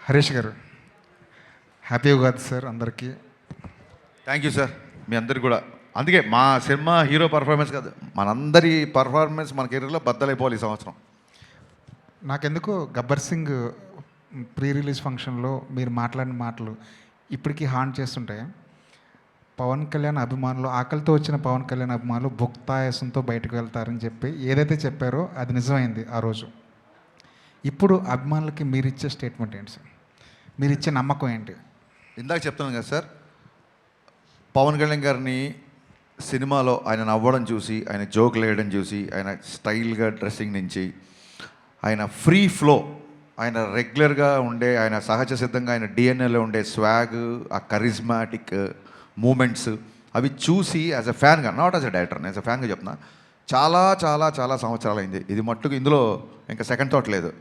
హరీష్ గారు, happy Ugadi sir అందరికీ. Thank you sir, మీ అందరికి కూడా. అందుకే మా సినిమా హీరో పర్ఫార్మెన్స్ కాదు, మనందరి పర్ఫార్మెన్స్ మన కెరీర్లో బద్దలైపోవాలి ఈ సంవత్సరం. నాకెందుకు గబ్బర్ సింగ్ ప్రీ రిలీజ్ ఫంక్షన్లో మీరు మాట్లాడిన మాటలు ఇప్పటికీ హాంట్ చేస్తుంటాయి. పవన్ కళ్యాణ్ అభిమానులు, ఆకలితో వచ్చిన పవన్ కళ్యాణ్ అభిమానులు భుక్తాయాసంతో బయటకు వెళ్తారని చెప్పి ఏదైతే చెప్పారో అది నిజమైంది ఆ రోజు. ఇప్పుడు అభిమానులకి మీరు ఇచ్చే స్టేట్మెంట్ ఏంటి సార్? మీరు ఇచ్చే నమ్మకం ఏంటి? ఇందాక చెప్తున్నాను కదా సార్, పవన్ కళ్యాణ్ గారిని సినిమాలో ఆయన నవ్వడం చూసి, ఆయన జోకులు వేయడం చూసి, ఆయన స్టైల్గా డ్రెస్సింగ్ నుంచి, ఆయన ఫ్రీ ఫ్లో, ఆయన రెగ్యులర్గా ఉండే, ఆయన సహజ సిద్ధంగా ఆయన డిఎన్ఏలో ఉండే స్వాగ్, ఆ కరిజ్మాటిక్ మూమెంట్స్ అవి చూసి యాజ్ అ ఫ్యాన్గా, not as a director, as a ఫ్యాన్గా చెప్తున్నా, చాలా చాలా చాలా సంవత్సరాలు అయింది. ఇది మట్టుకు ఇందులో ఇంకా సెకండ్ థాట్ లేదు.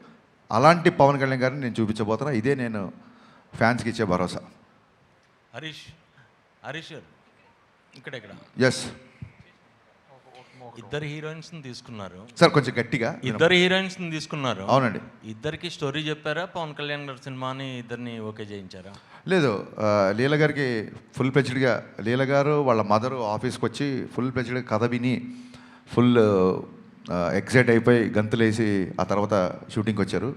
అలాంటి పవన్ కళ్యాణ్ గారిని నేను చూపించబోతున్నా. ఇదే నేను ఫ్యాన్స్కి ఇచ్చే భరోసా. హరీష్ గారు ఇక్కడ ఎస్ ఇద్దరు హీరోయిన్స్ తీసుకున్నారు సార్, కొంచెం గట్టిగా. ఇద్దరు హీరోయిన్స్ తీసుకున్నారు. అవునండి. ఇద్దరికి స్టోరీ చెప్పారా? పవన్ కళ్యాణ్ గారి సినిమాని ఇద్దరిని ఓకే చేయించారా? లేదు, లీల గారికి ఫుల్ ప్లెజ్డ్గా, లీల గారు వాళ్ళ మదరు ఆఫీస్కి వచ్చి ఫుల్ ప్లెజ్డ్గా కథ విని ఫుల్ ఎక్సైట్ అయిపోయి గంతులేసి ఆ తర్వాత షూటింగ్కి వచ్చారు.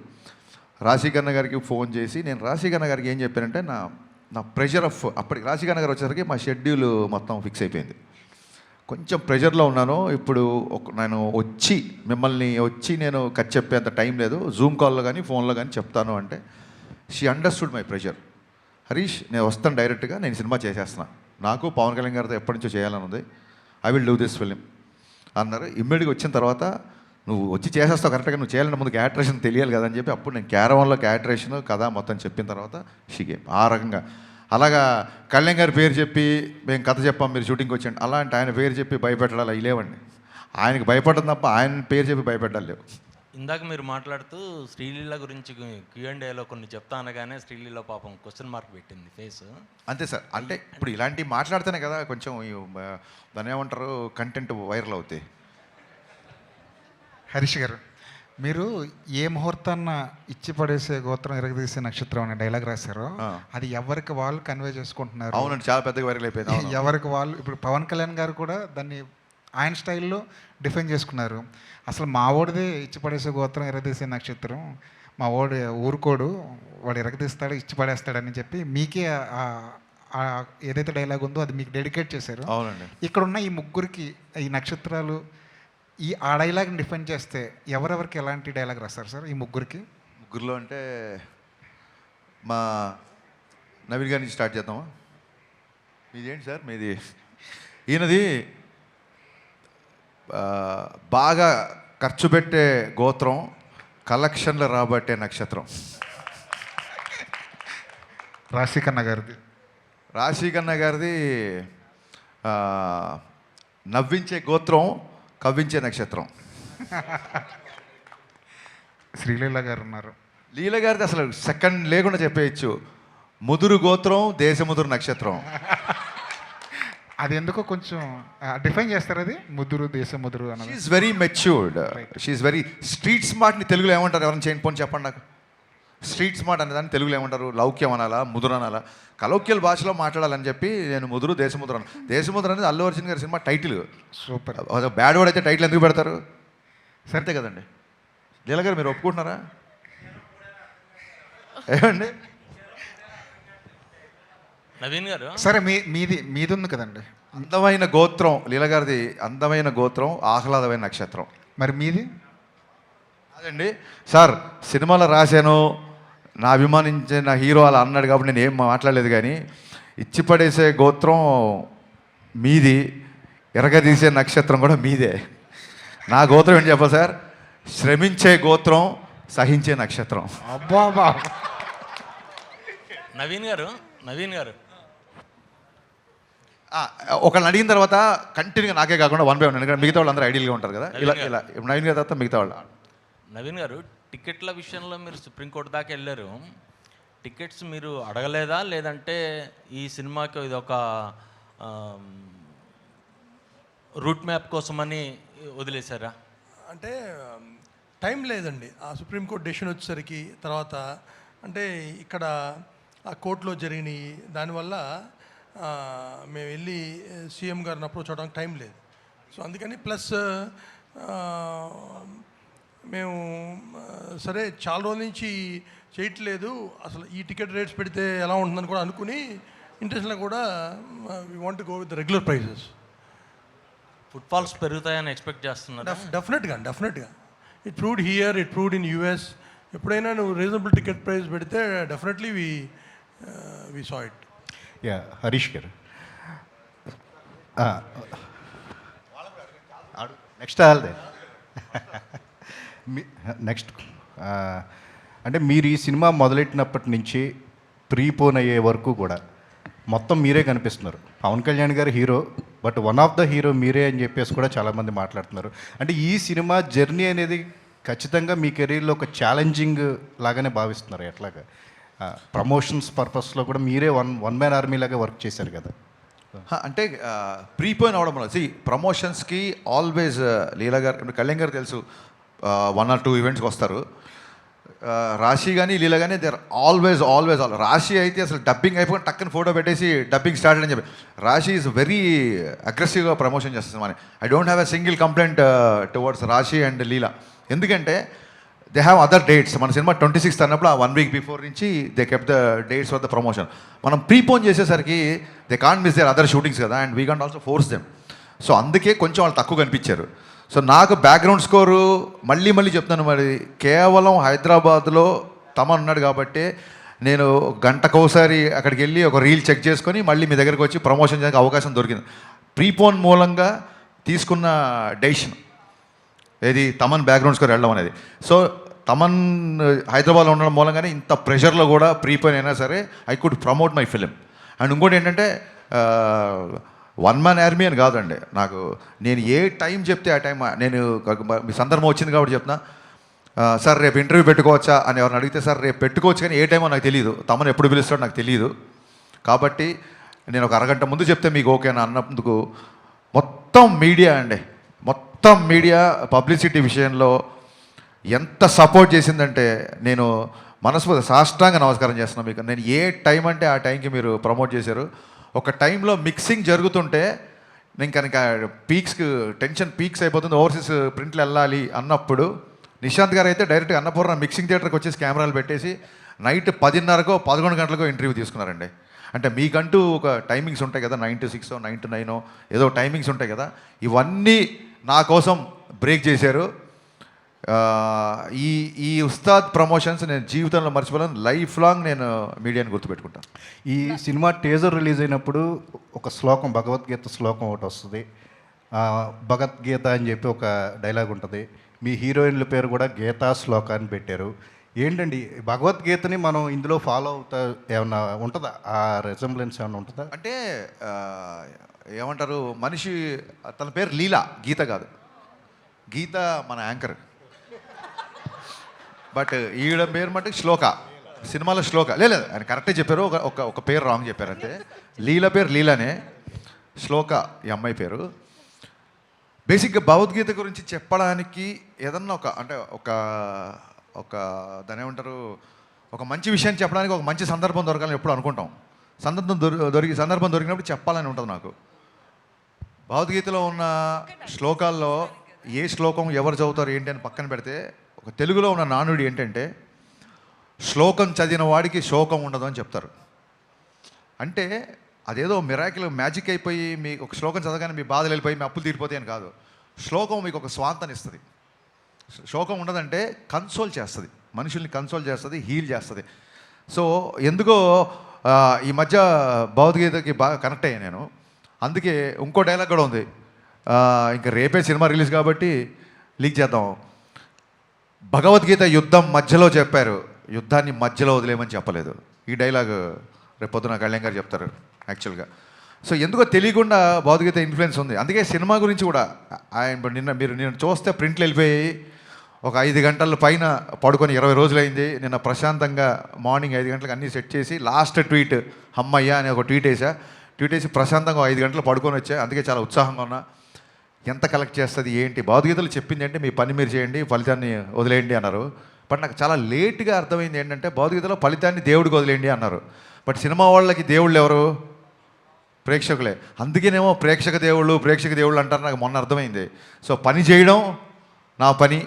రాశీకన్న గారికి ఫోన్ చేసి, నేను రాశీకన్న గారికి ఏం చెప్పానంటే, నా ప్రెషర్ ఆఫ్, అప్పటికి రాశీకన్న గారు వచ్చేసరికి మా షెడ్యూల్ మొత్తం ఫిక్స్ అయిపోయింది. కొంచెం ప్రెషర్లో ఉన్నాను. ఇప్పుడు నేను మిమ్మల్ని నేను కట్ చెప్పేంత టైం లేదు, జూమ్ కాల్లో కానీ ఫోన్లో కానీ చెప్తాను అంటే she understood my pressure. Harish, నేను వస్తాను డైరెక్ట్గా, నేను సినిమా చేసేస్తున్నా, నాకు పవన్ కళ్యాణ్ గారితో ఎప్పటి నుంచో చేయాలని ఉంది, I will do this film అన్నారు. ఇమ్మీడియట్గా వచ్చిన తర్వాత, నువ్వు వచ్చి చేసేస్తావు కరెక్ట్గా, నువ్వు చేయాలంటే ముందు క్యాటరేషన్ తెలియాలి కదా అని చెప్పి అప్పుడు నేను క్యారవాన్లో క్యాటరేషన్ కథ మొత్తం చెప్పిన తర్వాత షీగే ఆ రకంగా. అలాగా కళ్యాణ్ గారి పేరు చెప్పి మేము కథ చెప్పాం, మీరు షూటింగ్కి వచ్చాండి, అలాంటి ఆయన పేరు చెప్పి భయపెట్టాలి అవి లేవండి. ఆయనకి భయపడడం తప్ప ఆయన పేరు చెప్పి భయపెట్టాలి లేవు. ఇందాక మీరు మాట్లాడుతూ శ్రీలీల గురించి Q&Aలో కొన్ని చెప్తా అనగానే శ్రీలీల పాపం క్వశ్చన్ మార్క్ పెట్టింది ఫేస్. అంతే సార్, అంటే ఇప్పుడు ఇలాంటివి మాట్లాడితేనే కదా కొంచెం దాన్ని ఏమంటారు, కంటెంట్ వైరల్ అవుతాయి. హరీష్ గారు, మీరు ఏ ముహూర్తాన్న ఇచ్చి పడేసే గోత్రం ఎరగదీసే నక్షత్రం అనే డైలాగ్ రాశారో అది ఎవరికి వాళ్ళు కన్వే చేసుకుంటున్నారు. అవునండి, చాలా పెద్దగా వైరల్ అయిపోయింది. ఎవరికి వాళ్ళు, ఇప్పుడు పవన్ కళ్యాణ్ గారు కూడా దాన్ని ఆయన స్టైల్లో డిఫైన్ చేసుకున్నారు. అసలు మా ఓడిదే ఇచ్చి పడేసే గోత్రం ఎరగదీసే నక్షత్రం, మా ఓడి ఊరుకోడు, వాడు ఎరగదీస్తాడు ఇచ్చి పడేస్తాడని చెప్పి మీకే ఏదైతే డైలాగ్ ఉందో అది మీకు డెడికేట్ చేశారు. అవునండి. ఇక్కడున్న ఈ ముగ్గురికి ఈ నక్షత్రాలు ఆ డైలాగ్ని డిఫైన్ చేస్తే ఎవరెవరికి ఎలాంటి డైలాగ్ రాస్తారు సార్ ఈ ముగ్గురికి? ముగ్గురులో అంటే మా నవీన్ గారి నుంచి స్టార్ట్ చేద్దామా? మీది ఏంటి సార్? మీది ఈయనది బాగా ఖర్చు పెట్టే గోత్రం, కలెక్షన్లు రాబట్టే నక్షత్రం. రాశీకన్న గారిది నవ్వించే గోత్రం, కవ్వించే నక్షత్రం. శ్రీలీల గారు ఉన్నారు. లీల గారిది అసలు సెకండ్ లేకుండా చెప్పేయచ్చు, ముదురు గోత్రం, దేశముదురు నక్షత్రం. అది ఎందుకో కొంచెం డిఫైన్ చేస్తారు, అది ముదురు దేశముదురు అన్నది. She is very matured, she is very street స్మార్ట్ని తెలుగులో ఏమంటారు? ఎవరైనా చేయండి పోనీ చెప్పండి నాకు. స్ట్రీట్ స్మార్ట్ అనే దాన్ని తెలుగులో ఏమంటారు? లౌక్యం అనాలా, ముదురు అనాలా? కలౌక్యల్ భాషలో మాట్లాడాలని చెప్పి నేను ముదురు దేశముద్ర అన్న. దేశముద్ర అనేది అల్లు అర్జున్ గారి cinema title. Super. Bad word అయితే టైటిల్ ఎందుకు పెడతారు? సరితే కదండి. లీల గారు మీరు ఒప్పుకుంటున్నారా? ఏమండి నవీన్ గారు? సరే, మీది ఉంది కదండి అందమైన గోత్రం, లీల గారిది అందమైన గోత్రం, ఆహ్లాదమైన నక్షత్రం. మరి మీది? అదండి సార్, సినిమాలో రాశాను, నా అభిమానించిన హీరో అలా అన్నాడు కాబట్టి నేను ఏం మాట్లాడలేదు. కానీ ఇచ్చి పడేసే గోత్రం మీది, ఎరగదీసే నక్షత్రం కూడా మీదే. నా గోత్రం ఏంటి చెప్పా సార్? శ్రమించే గోత్రం, సహించే నక్షత్రం. అబ్బా. నవీన్ గారు ఒకళ్ళని అడిగిన తర్వాత కంటిన్యూగా నాకే కాకుండా 1 by 1, ఎందుకంటే మిగతా వాళ్ళు అందరూ ఐడియల్గా ఉంటారు కదా. ఇలా నవీన్ గారి తర్వాత మిగతా వాళ్ళు. నవీన్ గారు, టికెట్ల విషయంలో మీరు సుప్రీంకోర్టు దాకా వెళ్ళారు. టికెట్స్ మీరు అడగలేదా, లేదంటే ఈ సినిమాకి ఇది ఒక రూట్ మ్యాప్ కోసమని వదిలేశారా? అంటే టైం లేదండి. ఆ సుప్రీంకోర్టు డెసిషన్ వచ్చేసరికి తర్వాత అంటే ఇక్కడ ఆ కోర్టులో జరిగినాయి దానివల్ల మేము వెళ్ళి సీఎం గారిని అప్రోచ్ అవ్వడానికి టైం లేదు. సో అందుకని ప్లస్ మేము సరే చాలా రోజుల నుంచి చేయట్లేదు, అసలు ఈ టికెట్ రేట్స్ పెడితే ఎలా ఉంటుందని కూడా అనుకుని ఇంటెన్షన్లో కూడా we want go with regular prices. Footfalls పెరుగుతాయని ఎక్స్పెక్ట్ చేస్తున్నారు. డెఫినెట్గా it proved here, it proved in US. ఎప్పుడైనా నువ్వు రీజనబుల్ టికెట్ ప్రైస్ పెడితే definitely we saw it. Yeah, Harish గారు నెక్స్ట్ ఆల్దే నెక్స్ట్ అంటే మీరు ఈ సినిమా మొదలెట్టినప్పటి నుంచి ప్రీపోన్ అయ్యే వరకు కూడా మొత్తం మీరే కనిపిస్తున్నారు. పవన్ కళ్యాణ్ గారు hero, but one of the hero మీరే అని చెప్పేసి కూడా చాలామంది మాట్లాడుతున్నారు. అంటే ఈ సినిమా జర్నీ అనేది ఖచ్చితంగా మీ కెరీర్లో ఒక ఛాలెంజింగ్ లాగానే భావిస్తున్నారు. ఎట్లాగా ప్రమోషన్స్ పర్పస్లో కూడా మీరే వన్ మ్యాన్ ఆర్మీ లాగా వర్క్ చేశారు కదా. అంటే ప్రీపోయిన్ అవడం వల్ల ప్రమోషన్స్కి ఆల్వేస్ లీలా గారు, ఇప్పుడు కళ్యాణ్ గారు తెలుసు 1 or 2 ఈవెంట్స్కి వస్తారు. రాశి కానీ లీలా కానీ దే ఆర్ ఆల్వేస్ రాశి అయితే అసలు డబ్బింగ్ అయిపోయి టక్కని ఫోటో పెట్టేసి డబ్బింగ్ స్టార్ట్ అని చెప్పి రాశి ఈజ్ వెరీ అగ్రెసివ్గా ప్రమోషన్ చేస్తుంది. మరి I don't have a single complaint towards Rashi and Leela. ఎందుకంటే దే హ్యావ్ అదర్ డేట్స్. మన సినిమా 26th అన్నప్పుడు ఆ 1 week బిఫోర్ నుంచి they kept the dates for the promotion. మనం ప్రీపోన్ చేసేసరికి they can't miss their other shootings కదా, and we can't also force them. So అందుకే కొంచెం వాళ్ళు తక్కువ కనిపించారు. సో నాకు బ్యాక్గ్రౌండ్ స్కోరు మళ్ళీ చెప్తాను, మరి కేవలం హైదరాబాద్లో తమన్ ఉన్నాడు కాబట్టి నేను గంటకోసారి అక్కడికి వెళ్ళి ఒక రీల్ చెక్ చేసుకొని మళ్ళీ మీ దగ్గరికి వచ్చి ప్రమోషన్ చేయడానికి అవకాశం దొరికింది. ప్రీపోన్ మూలంగా తీసుకున్న డెసిషన్ ఏది తమన్ బ్యాక్గ్రౌండ్ స్కోర్ వెళ్ళడం అనేది. సో తమన్ హైదరాబాద్లో ఉండడం మూలంగానే ఇంత ప్రెషర్లో కూడా ప్రీపోయిన్ అయినా సరే I could promote my film. And ఇంకోటి ఏంటంటే 1 man ఆర్మీ అని కాదండి, నాకు నేను ఏ టైం చెప్తే ఆ టైం నేను మీ సందర్భం వచ్చింది కాబట్టి చెప్తున్నా. సార్ రేపు ఇంటర్వ్యూ పెట్టుకోవచ్చా అని ఎవరిని అడిగితే సార్ రేపు పెట్టుకోవచ్చు, కానీ ఏ టైమో నాకు తెలియదు, తమను ఎప్పుడు పిలుస్తాడో నాకు తెలియదు. కాబట్టి నేను ఒక అరగంట ముందు చెప్తే మీకు ఓకేనా అన్నందుకు మొత్తం మీడియా పబ్లిసిటీ విషయంలో ఎంత సపోర్ట్ చేసిందంటే నేను మనస్ఫూర్తి సాష్టాంగ నమస్కారం చేస్తున్నాను మీకు. నేను ఏ టైం అంటే ఆ టైంకి మీరు ప్రమోట్ చేశారు. ఒక టైంలో మిక్సింగ్ జరుగుతుంటే నేను కనుక టెన్షన్ పీక్స్ అయిపోతుంది, ఓవర్సీస్ ప్రింట్లు వెళ్ళాలి అన్నప్పుడు నిశాంత్ గారు అయితే డైరెక్ట్గా అన్నపూర్ణ మిక్సింగ్ థియేటర్కి వచ్చేసి కెమెరాలు పెట్టేసి నైట్ 10:30కో 11 గంటలకో ఇంటర్వ్యూ తీసుకున్నారండి. అంటే మీకంటూ ఒక టైమింగ్స్ ఉంటాయి కదా, 9 to 6 9 to 9 ఏదో టైమింగ్స్ ఉంటాయి కదా, ఇవన్నీ నా కోసం బ్రేక్ చేశారు. ఈ ఉస్తాద్ ప్రమోషన్స్ నేను జీవితంలో మర్చిపోలేను. లైఫ్ లాంగ్ నేను మీడియాని గుర్తుపెట్టుకుంటాను. ఈ సినిమా టీజర్ రిలీజ్ అయినప్పుడు ఒక శ్లోకం, భగవద్గీత శ్లోకం ఒకటి వస్తుంది. భగవద్గీత అని చెప్పి ఒక డైలాగ్ ఉంటుంది. మీ హీరోయిన్ల పేరు కూడా గీతా శ్లోక అని పెట్టారు. ఏంటండి భగవద్గీతని మనం ఇందులో ఫాలో అవుతా ఏమన్నా ఉంటుందా? ఆ రెసెంబ్లెన్స్ ఏమన్నా ఉంటుందా? అంటే ఏమంటారు, మనిషి తన పేరు లీలా, గీత కాదు. గీత మన యాంకర్, బట్ ఈవిడ పేరు మటుకు శ్లోక. సినిమాలో శ్లోక లేదు, ఆయన కరెక్టే చెప్పారు, ఒక పేరు రాంగ్ చెప్పారు అంతే. లీల పేరు లీలానే, శ్లోక ఈ అమ్మాయి పేరు. బేసిక్గా భగవద్గీత గురించి చెప్పడానికి ఏదన్నా ఒక దాని ఏమంటారు, ఒక మంచి విషయాన్ని చెప్పడానికి ఒక మంచి సందర్భం దొరకాలని ఎప్పుడు అనుకుంటాం. సందర్భం దొరికినప్పుడు చెప్పాలని ఉంటుంది నాకు. భగవద్గీతలో ఉన్న శ్లోకాల్లో ఏ శ్లోకం ఎవరు చదువుతారు ఏంటి అని పక్కన పెడితే, ఒక తెలుగులో ఉన్న నానుడి ఏంటంటే శ్లోకం చదివిన వాడికి శోకం ఉండదు అని చెప్తారు. అంటే అదేదో మిరాకిల్ మ్యాజిక్ అయిపోయి మీకు ఒక శ్లోకం చదవగానే మీ బాధలు వెళ్ళిపోయి మీ అప్పులు తీరిపోతాయి అని కాదు. శ్లోకం మీకు ఒక స్వాంతాన్ని ఇస్తుంది. శోకం ఉండదంటే కన్సోల్ చేస్తుంది, మనుషుల్ని కన్సోల్ చేస్తుంది, హీల్ చేస్తుంది. సో ఎందుకో ఈ మధ్య భగవద్గీతకి బాగా కనెక్ట్ అయ్యాను నేను. అందుకే ఇంకో డైలాగ్ కూడా ఉంది, ఇంకా రేపే సినిమా రిలీజ్ కాబట్టి లీక్ చేద్దాం. భగవద్గీత యుద్ధం మధ్యలో చెప్పారు, యుద్ధాన్ని మధ్యలో వదిలేమని చెప్పలేదు. ఈ డైలాగ్ రేపొద్దున కళ్యాణ్ గారు చెప్తారు యాక్చువల్గా. సో ఎందుకో తెలియకుండా భగవద్గీత ఇన్ఫ్లుయెన్స్ ఉంది. అందుకే సినిమా గురించి కూడా నిన్న చూస్తే ప్రింట్లు వెళ్ళిపోయి ఒక 5 గంటల పైన పడుకొని 20 రోజులైంది. నిన్న ప్రశాంతంగా మార్నింగ్ 5 గంటలకు అన్నీ సెట్ చేసి లాస్ట్ ట్వీట్ అమ్మయ్య అని ఒక ట్వీట్ వేసి ప్రశాంతంగా 5 గంటలు పడుకొని వచ్చా. అందుకే చాలా ఉత్సాహంగా ఉన్నా. ఎంత కలెక్ట్ చేస్తుంది ఏంటి, భగవద్గీతలు చెప్పింది అంటే మీ పని మీరు చేయండి, ఫలితాన్ని వదిలేయండి అన్నారు. బట్ నాకు చాలా లేట్గా అర్థమైంది ఏంటంటే భౌతికతలో ఫలితాన్ని దేవుడికి వదిలేయండి అన్నారు. బట్ సినిమా వాళ్ళకి దేవుళ్ళు ఎవరు? ప్రేక్షకులే. అందుకేనేమో ప్రేక్షక దేవుళ్ళు అంటారు, నాకు మొన్న అర్థమైంది. సో పని చేయడం నా పని,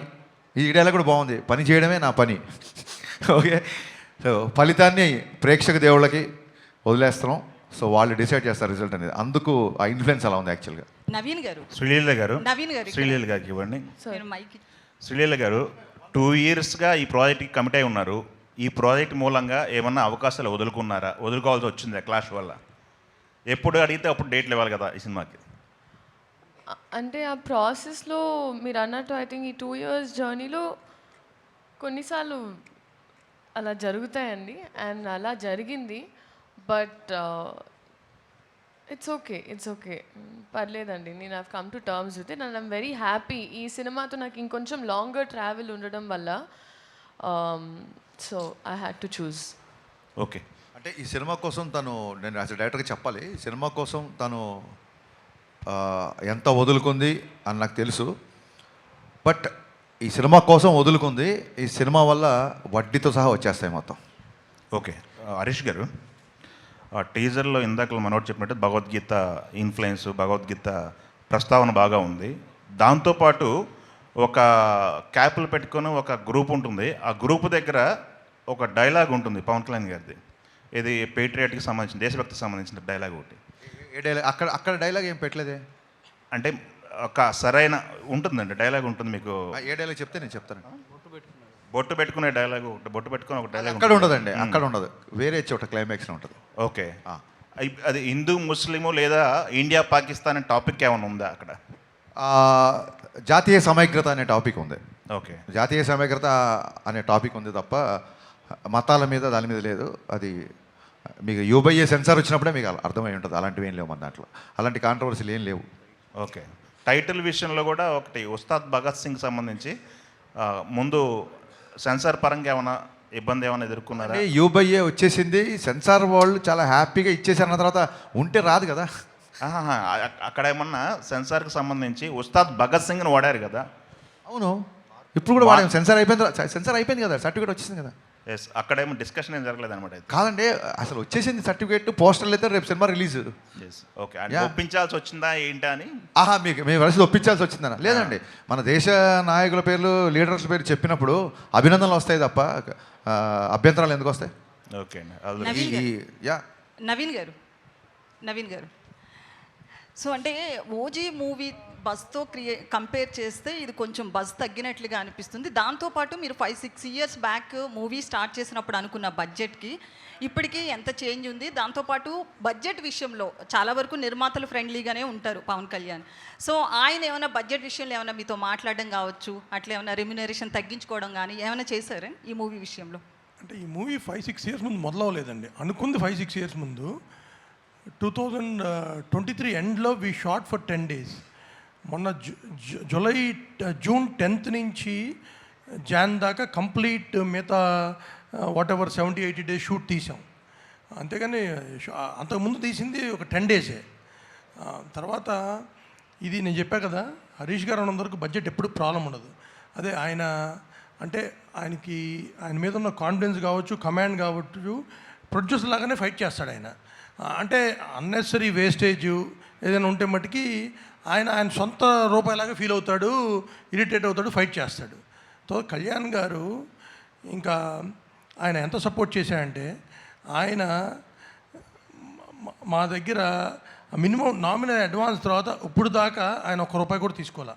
ఈ డైలాగ్ కూడా బాగుంది, పని చేయడమే నా పని. ఓకే, సో ఫలితాన్ని ప్రేక్షక దేవుళ్ళకి వదిలేస్తున్నాం. సో వాళ్ళు డిసైడ్ చేస్తారు రిజల్ట్ అనేది. అందుకు ఆ ఇన్ఫ్లుయెన్స్ అలా ఉంది యాక్చువల్గా. నవీన్ గారు శ్రీలీల గారు నవీన్ గారు శ్రీలీల గారికి ఇవ్వండి. మీరు మైక్ శ్రీలీల గారు 2 yearsగా ఈ ప్రాజెక్ట్కి కమిట్ అయి ఉన్నారు. ఈ ప్రాజెక్ట్ మూలంగా ఏమన్నా అవకాశాలు వదులుకోవాల్సి వచ్చిందా క్లాష్ వల్ల? ఎప్పుడు అడిగితే అప్పుడు డేట్లు ఇవ్వాలి కదా ఈ సినిమాకి. అంటే ఆ ప్రాసెస్లో మీరు అన్నట్టు ఐ థింక్ ఈ 2 years జర్నీలో కొన్నిసార్లు అలా జరుగుతాయండి, అండ్ అలా జరిగింది. బట్ ఇట్స్ ఓకే పర్లేదండి. నేను I've come to terms with it and I'm very happy. ఈ సినిమాతో నాకు ఇంకొంచెం లాంగర్ ట్రావెల్ ఉండడం వల్ల so I had to choose. Okay, అంటే ఈ సినిమా కోసం తను, నేను యాజ్ డైరెక్టర్గా చెప్పాలి, ఈ సినిమా కోసం తను ఎంత వదులుకుంది అని నాకు తెలుసు. బట్ ఈ సినిమా కోసం వదులుకుంది, ఈ సినిమా వల్ల వడ్డీతో సహా వచ్చేస్తాయి మొత్తం. ఓకే. హరీష్ గారు, టీజర్లో ఇందాక మనోడు చెప్పినట్టు భగవద్గీత ఇన్ఫ్లుయెన్స్, భగవద్గీత ప్రస్తావన బాగా ఉంది. దాంతోపాటు ఒక క్యాప్లు పెట్టుకొని ఒక గ్రూప్ ఉంటుంది. ఆ గ్రూప్ దగ్గర ఒక డైలాగ్ ఉంటుంది పవన్ కళ్యాణ్ గారిది. ఇది పేట్రియాట్కి సంబంధించిన, దేశభక్తికి సంబంధించిన డైలాగ్ ఒకటి. ఏ డైలాగ్? అక్కడ డైలాగ్ ఏం పెట్టలేదే. అంటే ఒక సరైన ఉంటుందండి, డైలాగ్ ఉంటుంది మీకు. ఏ డైలాగ్ చెప్తే నేను చెప్తాను. బొట్టు పెట్టుకునే డైలాగ్ ఒకటి, బొట్టు పెట్టుకుని ఒక డైలాగ్ అక్కడ ఉండదండి, అక్కడ ఉండదు, వేరే చోట క్లైమాక్స్ ఉంటుంది. ఓకే, అది హిందూ ముస్లిము లేదా ఇండియా పాకిస్తాన్ అనే టాపిక్ ఏమైనా ఉందా అక్కడ? జాతీయ సమైక్యత అనే టాపిక్ ఉంది. ఓకే, జాతీయ సమైక్యత అనే టాపిక్ ఉంది తప్ప మతాల మీద దాని మీద లేదు. అది మీకు యూబైఏ సెన్సార్ వచ్చినప్పుడే మీకు అర్థమై ఉంటుంది. అలాంటివి ఏం లేవు మన దాంట్లో, అలాంటి కాంట్రవర్సీలు ఏం లేవు. ఓకే. టైటిల్ విషయంలో కూడా ఒకటి ఉస్తాద్ భగత్ సింగ్ సంబంధించి ముందు సెన్సార్ పరంగా ఏమైనా ఇబ్బంది ఏమైనా ఎదుర్కొన్నారా? యూబైఏ వచ్చేసింది, సెన్సార్ వాళ్ళు చాలా హ్యాపీగా ఇచ్చేసారన్న తర్వాత ఉంటే రాదు కదా. అక్కడ ఏమన్నా సెన్సార్కి సంబంధించి ఉస్తాద్ భగత్ సింగ్ని వాడారు కదా. అవును, ఇప్పుడు కూడా వాడాము. సెన్సార్ అయిపోయింది కదా, సర్టిఫికేట్ వచ్చేసింది కదా. ఎస్, అక్కడేమో డిస్కషన్ ఏం జరగలేదు అనమాట. కాదండి, అసలు వచ్చేసింది సర్టిఫికేట్, పోస్టర్లు అయితే రేపు సినిమా రిలీజ్. Yes, okay. అంటే ఒప్పించాల్సి వచ్చిందా ఏంటా అని? మీకు మేము వలస ఒప్పించాల్సి వచ్చిందన్న? లేదండి, మన దేశ నాయకుల పేర్లు, లీడర్స్ పేరు చెప్పినప్పుడు అభినందనలు వస్తాయి తప్ప అభ్యంతరాలు ఎందుకు వస్తాయి? ఓకే అండి. నవీన్ గారు సో అంటే ఓజీ మూవీ బజ్తో కంపేర్ చేస్తే ఇది కొంచెం బజ్ తగ్గినట్లుగా అనిపిస్తుంది. దాంతోపాటు మీరు 5-6 years బ్యాక్ మూవీ స్టార్ట్ చేసినప్పుడు అనుకున్న బడ్జెట్కి ఇప్పటికీ ఎంత చేంజ్ ఉంది? దాంతోపాటు బడ్జెట్ విషయంలో చాలా వరకు నిర్మాతలు ఫ్రెండ్లీగానే ఉంటారు పవన్ కళ్యాణ్. సో ఆయన ఏమైనా బడ్జెట్ విషయంలో ఏమైనా మీతో మాట్లాడడం కావచ్చు, అట్లా ఏమైనా రెమ్యునరేషన్ తగ్గించుకోవడం కానీ ఏమైనా చేశారా ఈ మూవీ విషయంలో? అంటే ఈ మూవీ 5-6 years ముందు మొదలవలేదండి. అనుకుంది 5-6 years ముందు. 2023 ఎండ్లో వీ షాట్ ఫర్ 10 days. మొన్న జూన్ 10th నుంచి జాన్ దాకా కంప్లీట్ మిగతా వాట్ ఎవర్ 70-80 days షూట్ తీసాం. అంతేగాని అంతకుముందు తీసింది ఒక 10 days. తర్వాత ఇది నేను చెప్పా కదా, హరీష్ గారు అన్నంతవరకు బడ్జెట్ ఎప్పుడు ప్రాబ్లం ఉండదు. అదే ఆయన అంటే ఆయన మీద ఉన్న కాన్ఫిడెన్స్ కావచ్చు, కమాండ్ కావచ్చు, ప్రొడ్యూసర్ లాగానే ఫైట్ చేస్తాడు ఆయన. అంటే అన్నెసరీ వేస్టేజ్ ఏదైనా ఉంటే మట్టుకి ఆయన సొంత రూపాయలాగా ఫీల్ అవుతాడు, ఇరిటేట్ అవుతాడు, ఫైట్ చేస్తాడు. సో కళ్యాణ్ గారు ఇంకా ఆయన ఎంత సపోర్ట్ చేశాడంటే, ఆయన మా దగ్గర మినిమం నామినల్ అడ్వాన్స్ తర్వాత ఇప్పుడు దాకా ఆయన ₹1 కూడా తీసుకోవాలి.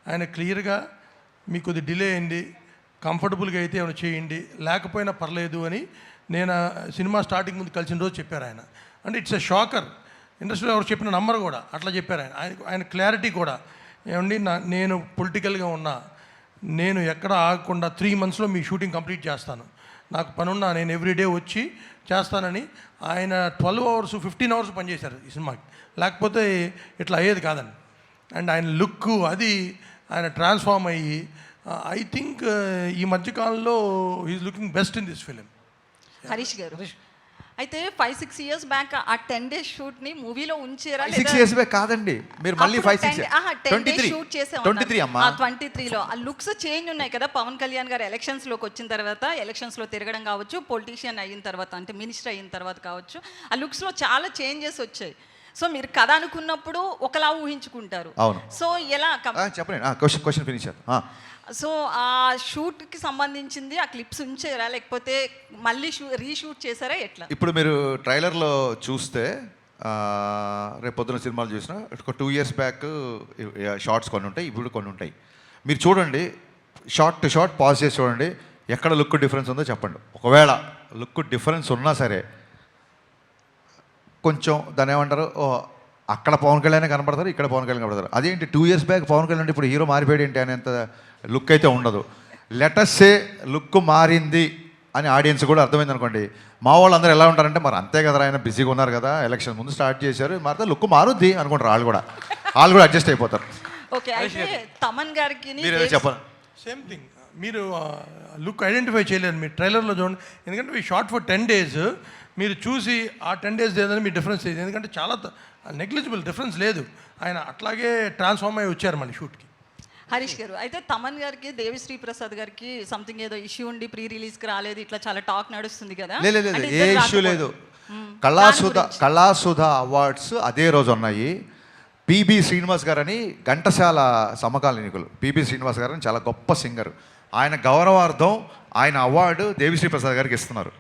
ఆయన క్లియర్గా మీకు కొద్ది డిలే అయింది, కంఫర్టబుల్గా అయితే ఏమైనా చేయండి, లేకపోయినా పర్లేదు అని నేను సినిమా స్టార్టింగ్ ముందు కలిసిన రోజు చెప్పారు ఆయన. అంటే ఇట్స్ ఎ షాకర్. ఇండస్ట్రీలో ఎవరు చెప్పిన నంబర్ కూడా అట్లా చెప్పారు ఆయన క్లారిటీ కూడా. ఏమండి, నేను పొలిటికల్గా ఉన్నా, నేను ఎక్కడ ఆగకుండా 3 monthsలో మీ షూటింగ్ కంప్లీట్ చేస్తాను, నాకు పనున్నా నేను ఎవ్రీడే వచ్చి చేస్తానని ఆయన 12 hours 15 hours పనిచేశారు ఈ సినిమాకి. లేకపోతే ఇట్లా అయ్యేది కాదండి. అండ్ ఆయన లుక్ అది ఆయన ట్రాన్స్ఫార్మ్ అయ్యి ఐ థింక్ ఈ మధ్యకాలంలో he is looking best in this film. Harish గారు అయితే 5-6 ఇయర్స్ బ్యాక్ ఆ 10 డేస్ షూట్ ని మూవీలో ఉంచారా 6 ఇయర్స్ బ్యాక్ కాదండి, మీరు మళ్ళీ 5-6 10 డేస్ షూట్ 23 అమ్మా. 23లో ఆ లుక్స్ చేంజ్ ఉన్నాయి కదా. పవన్ కళ్యాణ్ గారు ఎలక్షన్స్ లోకి వచ్చిన తర్వాత, ఎలక్షన్స్ లో తిరగడం కావచ్చు, పొలిటీషియన్ అయిన తర్వాత అంటే మినిస్టర్ అయిన తర్వాత కావచ్చు, ఆ లుక్స్ లో చాలా చేంజెస్ వచ్చాయి. సో మీరు కథ అనుకున్నప్పుడు ఒకలా ఊహించుకుంటారు. అవును. సో ఎలా చెప్పండి, క్వశ్చన్ ఫినిష్. సో ఆ షూట్కి సంబంధించింది ఆ క్లిప్స్ ఉంచారా, లేకపోతే మళ్ళీ రీషూట్ చేశారా, ఎట్లా? ఇప్పుడు మీరు ట్రైలర్లో చూస్తే రేపు పొద్దున సినిమాలు చూసినా ఒక 2 ఇయర్స్ బ్యాక్ షార్ట్స్ కొన్ని ఉంటాయి, ఇప్పుడు కొన్ని ఉంటాయి. మీరు చూడండి, షార్ట్ టు షార్ట్ పాజ్ చేసి చూడండి, ఎక్కడ లుక్ డిఫరెన్స్ ఉందో చెప్పండి. ఒకవేళ లుక్ డిఫరెన్స్ ఉన్నా సరే కొంచెం దాని ఏమంటారు, అక్కడ పవన్ కళ్యాణ్ కనపడతారు, ఇక్కడ పవన్ కళ్యాణ్ కనపడతారు. అదేంటి 2 ఇయర్స్ బ్యాక్ పవన్ కళ్యాణ్ ఇప్పుడు హీరో మారిపోయాడు ఏంటి అనేంత లుక్ అయితే ఉండదు. లెటస్సే లుక్ మారింది అని ఆడియన్స్ కూడా అర్థమైంది అనుకోండి. మా వాళ్ళు అందరూ ఎలా ఉంటారంటే, మరి అంతే కదా, ఆయన బిజీగా ఉన్నారు కదా, ఎలక్షన్ ముందు స్టార్ట్ చేశారు, మారితే లుక్ మారుద్ది అనుకుంటారు. వాళ్ళు కూడా అడ్జస్ట్ అయిపోతారు. ఓకే, అయితే తమన్ గారికి చెప్పండి. సేమ్ థింగ్, మీరు లుక్ ఐడెంటిఫై చేయలేరు మీరు ట్రైలర్లో చూడండి. ఎందుకంటే ఈ షార్ట్ ఫర్ 10 days మీరు చూసి ఆ 10 days లేదని మీ డిఫరెన్స్ లేదు. ఎందుకంటే చాలా నెగ్లిజిబుల్ డిఫరెన్స్ లేదు. ఆయన అట్లాగే ట్రాన్స్ఫార్మ్ అయ్యి వచ్చారు మళ్ళీ షూట్కి. హరీష్ గారు, అయితే తమన్ గారికి దేవిశ్రీ ప్రసాద్ గారికి సంథింగ్ ఏదో ఇష్యూ ఉండి ప్రీ రిలీజ్కి రాలేదు, ఇట్లా చాలా టాక్ నడుస్తుంది కదా. లేదు, ఏ ఇష్యూ లేదు. కళాసుధ అవార్డ్స్ అదే రోజు ఉన్నాయి. పిబి శ్రీనివాస్ గారని ఘంటసాల సమకాలీనికులు, పిబి శ్రీనివాస్ గారని చాలా గొప్ప సింగర్. ఆయన గౌరవార్థం ఆయన అవార్డు దేవిశ్రీ ప్రసాద్ గారికి ఇస్తున్నారు.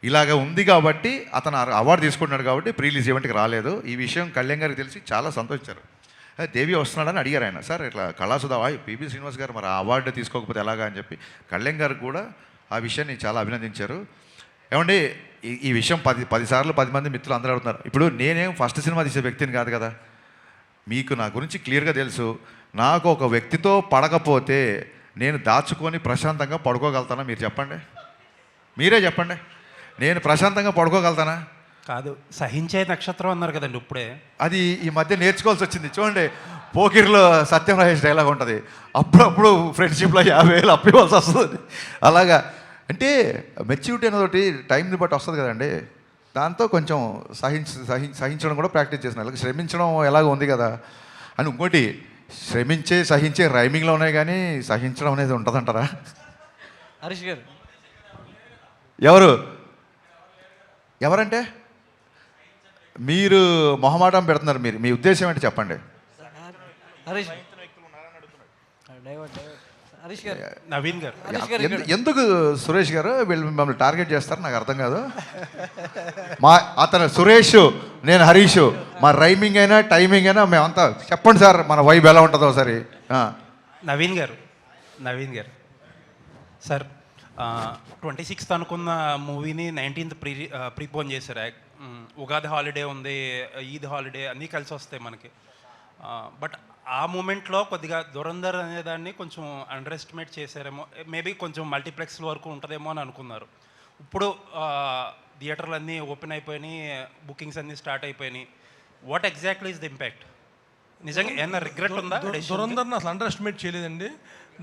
ఇలాగ ఉంది కాబట్టి అతను అవార్డు తీసుకుంటున్నాడు కాబట్టి ప్రీ రిలీజ్ ఈవెంట్కి రాలేదు. ఈ విషయం కళ్యాణ్ గారికి తెలిసి చాలా సంతోషించారు. దేవి వస్తున్నాడని అడిగారు ఆయన. సార్ ఇట్లా కళాసుధ పిబి శ్రీనివాస్ గారు మరి ఆ అవార్డు తీసుకోకపోతే ఎలాగా అని చెప్పి కళ్యాణ్ గారు కూడా ఆ విషయాన్ని చాలా అభినందించారు. ఏమండి, ఈ విషయం 10 సార్లు 10 మంది మిత్రులు అందరూ అడుగుతున్నారు. ఇప్పుడు నేనేం ఫస్ట్ సినిమా తీసే వ్యక్తిని కాదు కదా, మీకు నా గురించి క్లియర్గా తెలుసు. నాకు ఒక వ్యక్తితో పడకపోతే నేను దాచుకొని ప్రశాంతంగా పడుకోగలుగుతానా? మీరు చెప్పండి, మీరే చెప్పండి. నేను ప్రశాంతంగా పడుకోగలుగుతానా? కాదు, సహించే నక్షత్రం అన్నారు కదండి ఇప్పుడే. అది ఈ మధ్య నేర్చుకోవాల్సి వచ్చింది. చూడండి, పోకిర్లో సత్యం రాజేష్ డైలాగ్ ఉంటుంది, అప్పుడప్పుడు ఫ్రెండ్షిప్లో 50,000 అప్పివ్వాల్సి వస్తుంది. అలాగా అంటే మెచ్యూరిటీ అనేది టైంని బట్టి వస్తుంది కదండి. దాంతో కొంచెం సహించడం కూడా ప్రాక్టీస్ చేసిన. అలాగే శ్రమించడం ఎలాగ ఉంది కదా అని. ఇంకోటి, సహించే రైమింగ్లో ఉన్నాయి కానీ సహించడం అనేది ఉంటుందంటారా? హరీష్ గారు, ఎవరంటే మీరు మొహమాటం పెడుతున్నారు. మీ ఉద్దేశం ఏంటి చెప్పండి. నవీన్ గారు, ఎందుకు సురేష్ గారు వీళ్ళు మిమ్మల్ని టార్గెట్ చేస్తారు నాకు అర్థం కాదు. అతను సురేష్, నేను హరీష్, మా రైమింగ్ అయినా టైమింగ్ అయినా మేమంతా చెప్పండి సార్, మన వైబ్ ఎలా ఉంటుందో ఒకసారి. నవీన్ గారు సార్, 26th అనుకున్న మూవీని 19th ప్రీపోన్ చేశారు. ఉగాది హాలిడే ఉంది, ఈద్ హాలిడే అన్నీ కలిసి వస్తాయి మనకి. బట్ ఆ మూమెంట్లో కొద్దిగా దురంధర్ అనేదాన్ని కొంచెం అండర్ ఎస్టిమేట్ చేశారేమో, మేబీ కొంచెం మల్టీప్లెక్స్ వరకు ఉంటుందేమో అని అనుకున్నారు. ఇప్పుడు థియేటర్లు అన్నీ ఓపెన్ అయిపోయినాయి, బుకింగ్స్ అన్నీ స్టార్ట్ అయిపోయినాయి. What exactly is the impact? నిజంగా ఏమన్నా రిగ్రెట్ ఉందా? దురంధర్ని అసలు అండర్ ఎస్టిమేట్ చేయలేదండి.